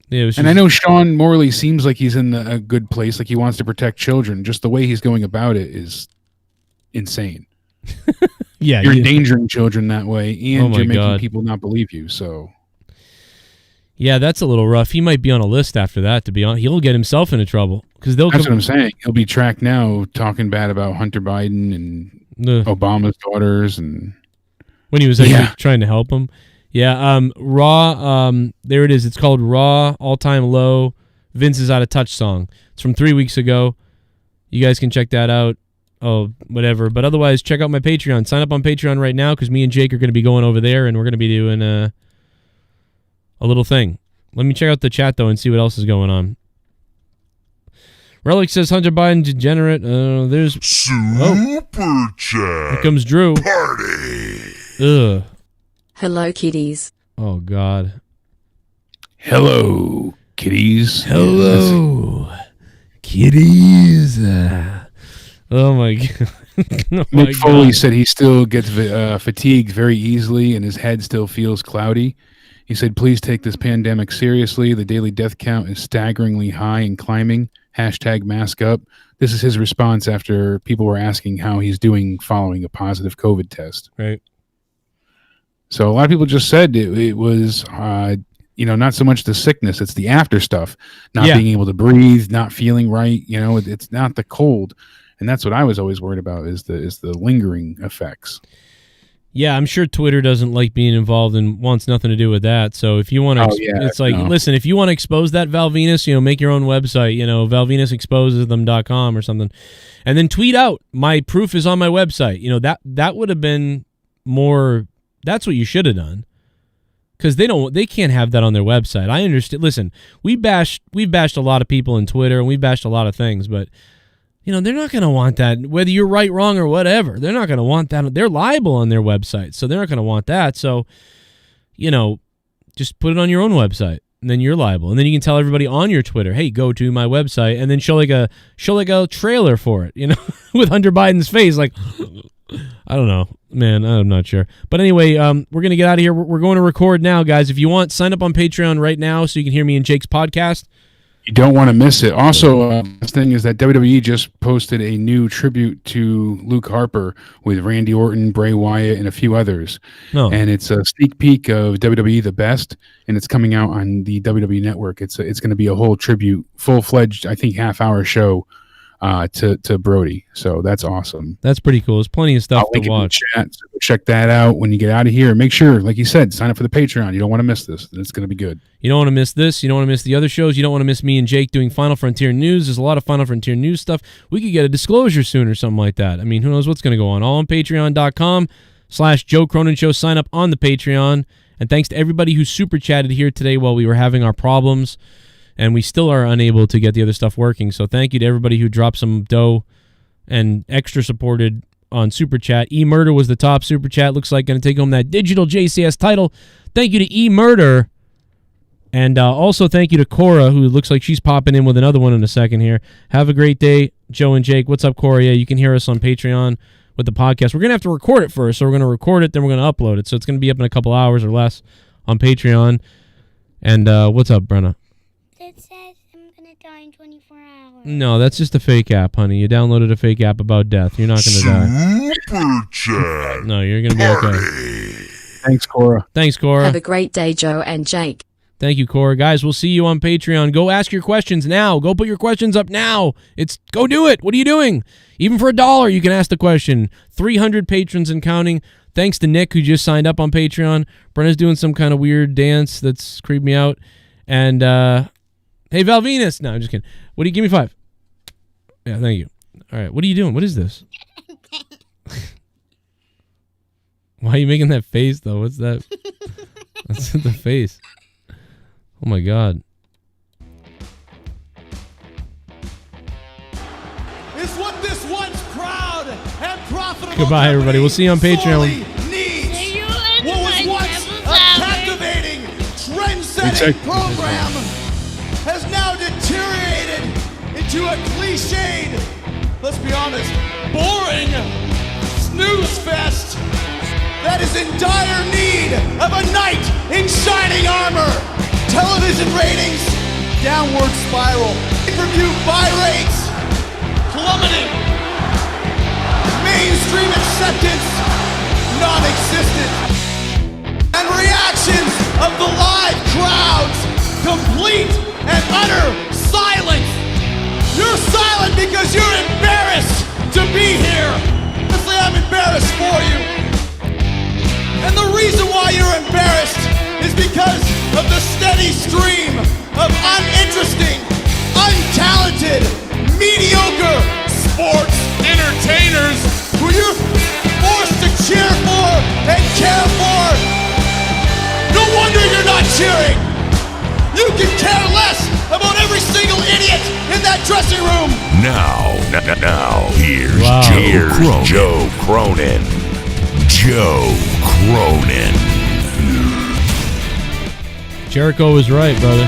Speaker 8: And I know Sean Morley seems like he's in a good place, like he wants to protect children. Just the way he's going about it is insane.
Speaker 1: Yeah,
Speaker 8: you're endangering children that way, and you're making people not believe you. So.
Speaker 1: Yeah, that's a little rough. He might be on a list after that, to be honest. He'll get himself into trouble. That's
Speaker 8: what I'm saying. He'll be tracked now talking bad about Hunter Biden and Obama's daughters. And
Speaker 1: when he was actually trying to help him. Yeah, Raw, there it is. It's called Raw All-Time Low Vince is Out of Touch song. It's from 3 weeks ago. You guys can check that out. Oh, whatever. But otherwise, check out my Patreon. Sign up on Patreon right now, because me and Jake are going to be going over there, and we're going to be doing a little thing. Let me check out the chat, though, and see what else is going on. Relic says Hunter Biden degenerate. There's
Speaker 3: Super Chat.
Speaker 1: Here comes Drew.
Speaker 3: Party.
Speaker 1: Ugh.
Speaker 5: Hello, kiddies.
Speaker 1: Oh, God.
Speaker 8: Hello, kiddies.
Speaker 1: Hello, kiddies. Oh, my God.
Speaker 8: Mick Foley said he still gets fatigued very easily, and his head still feels cloudy. He said, please take this pandemic seriously. The daily death count is staggeringly high and climbing. Hashtag mask up. This is his response after people were asking how he's doing following a positive COVID test.
Speaker 1: Right.
Speaker 8: So a lot of people just said it was, not so much the sickness, it's the after stuff, not being able to breathe, not feeling right. It's not the cold. And that's what I was always worried about is the lingering effects.
Speaker 1: Yeah, I'm sure Twitter doesn't like being involved and wants nothing to do with that. So if you want to, listen, if you want to expose that Val Venus, make your own website, ValVenusExposesThem.com or something, and then tweet out, my proof is on my website. That would have been more. That's what you should have done, because they can't have that on their website. I understand. Listen, we've bashed a lot of people in Twitter and we've bashed a lot of things, but. They're not going to want that, whether you're right, wrong, or whatever. They're not going to want that. They're liable on their website, so they're not going to want that. So, just put it on your own website, and then you're liable. And then you can tell everybody on your Twitter, hey, go to my website, and then show like a trailer for it, with Hunter Biden's face. Like, I don't know, man. I'm not sure. But anyway, we're going to get out of here. We're going to record now, guys. If you want, sign up on Patreon right now so you can hear me and Jake's podcast.
Speaker 8: You don't want to miss it. Also, the thing is that WWE just posted a new tribute to Luke Harper with Randy Orton, Bray Wyatt, and a few others.
Speaker 1: Oh.
Speaker 8: And it's a sneak peek of WWE The Best, and it's coming out on the WWE Network. It's going to be a whole tribute, full-fledged, I think, half-hour show to Brody. So that's awesome.
Speaker 1: That's pretty cool. There's plenty of stuff to watch.
Speaker 8: Chat, so check that out when you get out of here. Make sure, like you said, sign up for the Patreon. You don't want to miss this. It's going to be good.
Speaker 1: You don't want to miss this. You don't want to miss the other shows. You don't want to miss me and Jake doing Final Frontier News. There's a lot of Final Frontier News stuff. We could get a disclosure soon or something like that. I mean, who knows what's going to go on. All on patreon.com/Joe Cronin Show. Sign up on the Patreon. And thanks to everybody who super chatted here today while we were having our problems. And we still are unable to get the other stuff working. So thank you to everybody who dropped some dough and extra supported on Super Chat. E-Murder was the top Super Chat. Looks like going to take home that digital JCS title. Thank you to E-Murder. And also thank you to Cora, who looks like she's popping in with another one in a second here. Have a great day, Joe and Jake. What's up, Cora? Yeah, you can hear us on Patreon with the podcast. We're going to have to record it first. So we're going to record it, then we're going to upload it. So it's going to be up in a couple hours or less on Patreon. And what's up, Brenna?
Speaker 7: It says I'm going to die in 24 hours.
Speaker 1: No, that's just a fake app, honey. You downloaded a fake app about death. You're not going to die.
Speaker 3: Super chat.
Speaker 1: No, you're going to be okay.
Speaker 8: Thanks, Cora.
Speaker 1: Thanks, Cora.
Speaker 5: Have a great day, Joe and Jake.
Speaker 1: Thank you, Cora. Guys, we'll see you on Patreon. Go ask your questions now. Go put your questions up now. Go do it. What are you doing? Even for $1, you can ask the question. 300 patrons and counting. Thanks to Nick, who just signed up on Patreon. Brenna's doing some kind of weird dance that's creeped me out. And, hey, Val Venus. No, I'm just kidding. What do you give me 5? Yeah, thank you. All right. What are you doing? What is this? Why are you making that face, though? What's that? What's the face? Oh, my God.
Speaker 2: Is what this once proud and profitable
Speaker 1: Goodbye, everybody. We'll see you on Patreon.
Speaker 2: Needs. What was once a captivating, trend-setting program has now deteriorated into a cliched, let's be honest, boring snooze fest that is in dire need of a knight in shining armor. Television ratings, downward spiral. Pay-per-view buy rates, plummeting. Mainstream acceptance, non-existent. And reactions of the live crowds, complete and utter silence. You're silent because you're embarrassed to be here. Honestly, I'm embarrassed for you. And the reason why you're embarrassed is because of the steady stream of uninteresting, untalented, mediocre sports entertainers who you're forced to cheer for and care for. No wonder you're not cheering. You can care less about every single idiot in that dressing room.
Speaker 3: Now, here's
Speaker 1: Wow.
Speaker 3: Joe Cronin. Joe Cronin.
Speaker 1: Jericho was right, brother.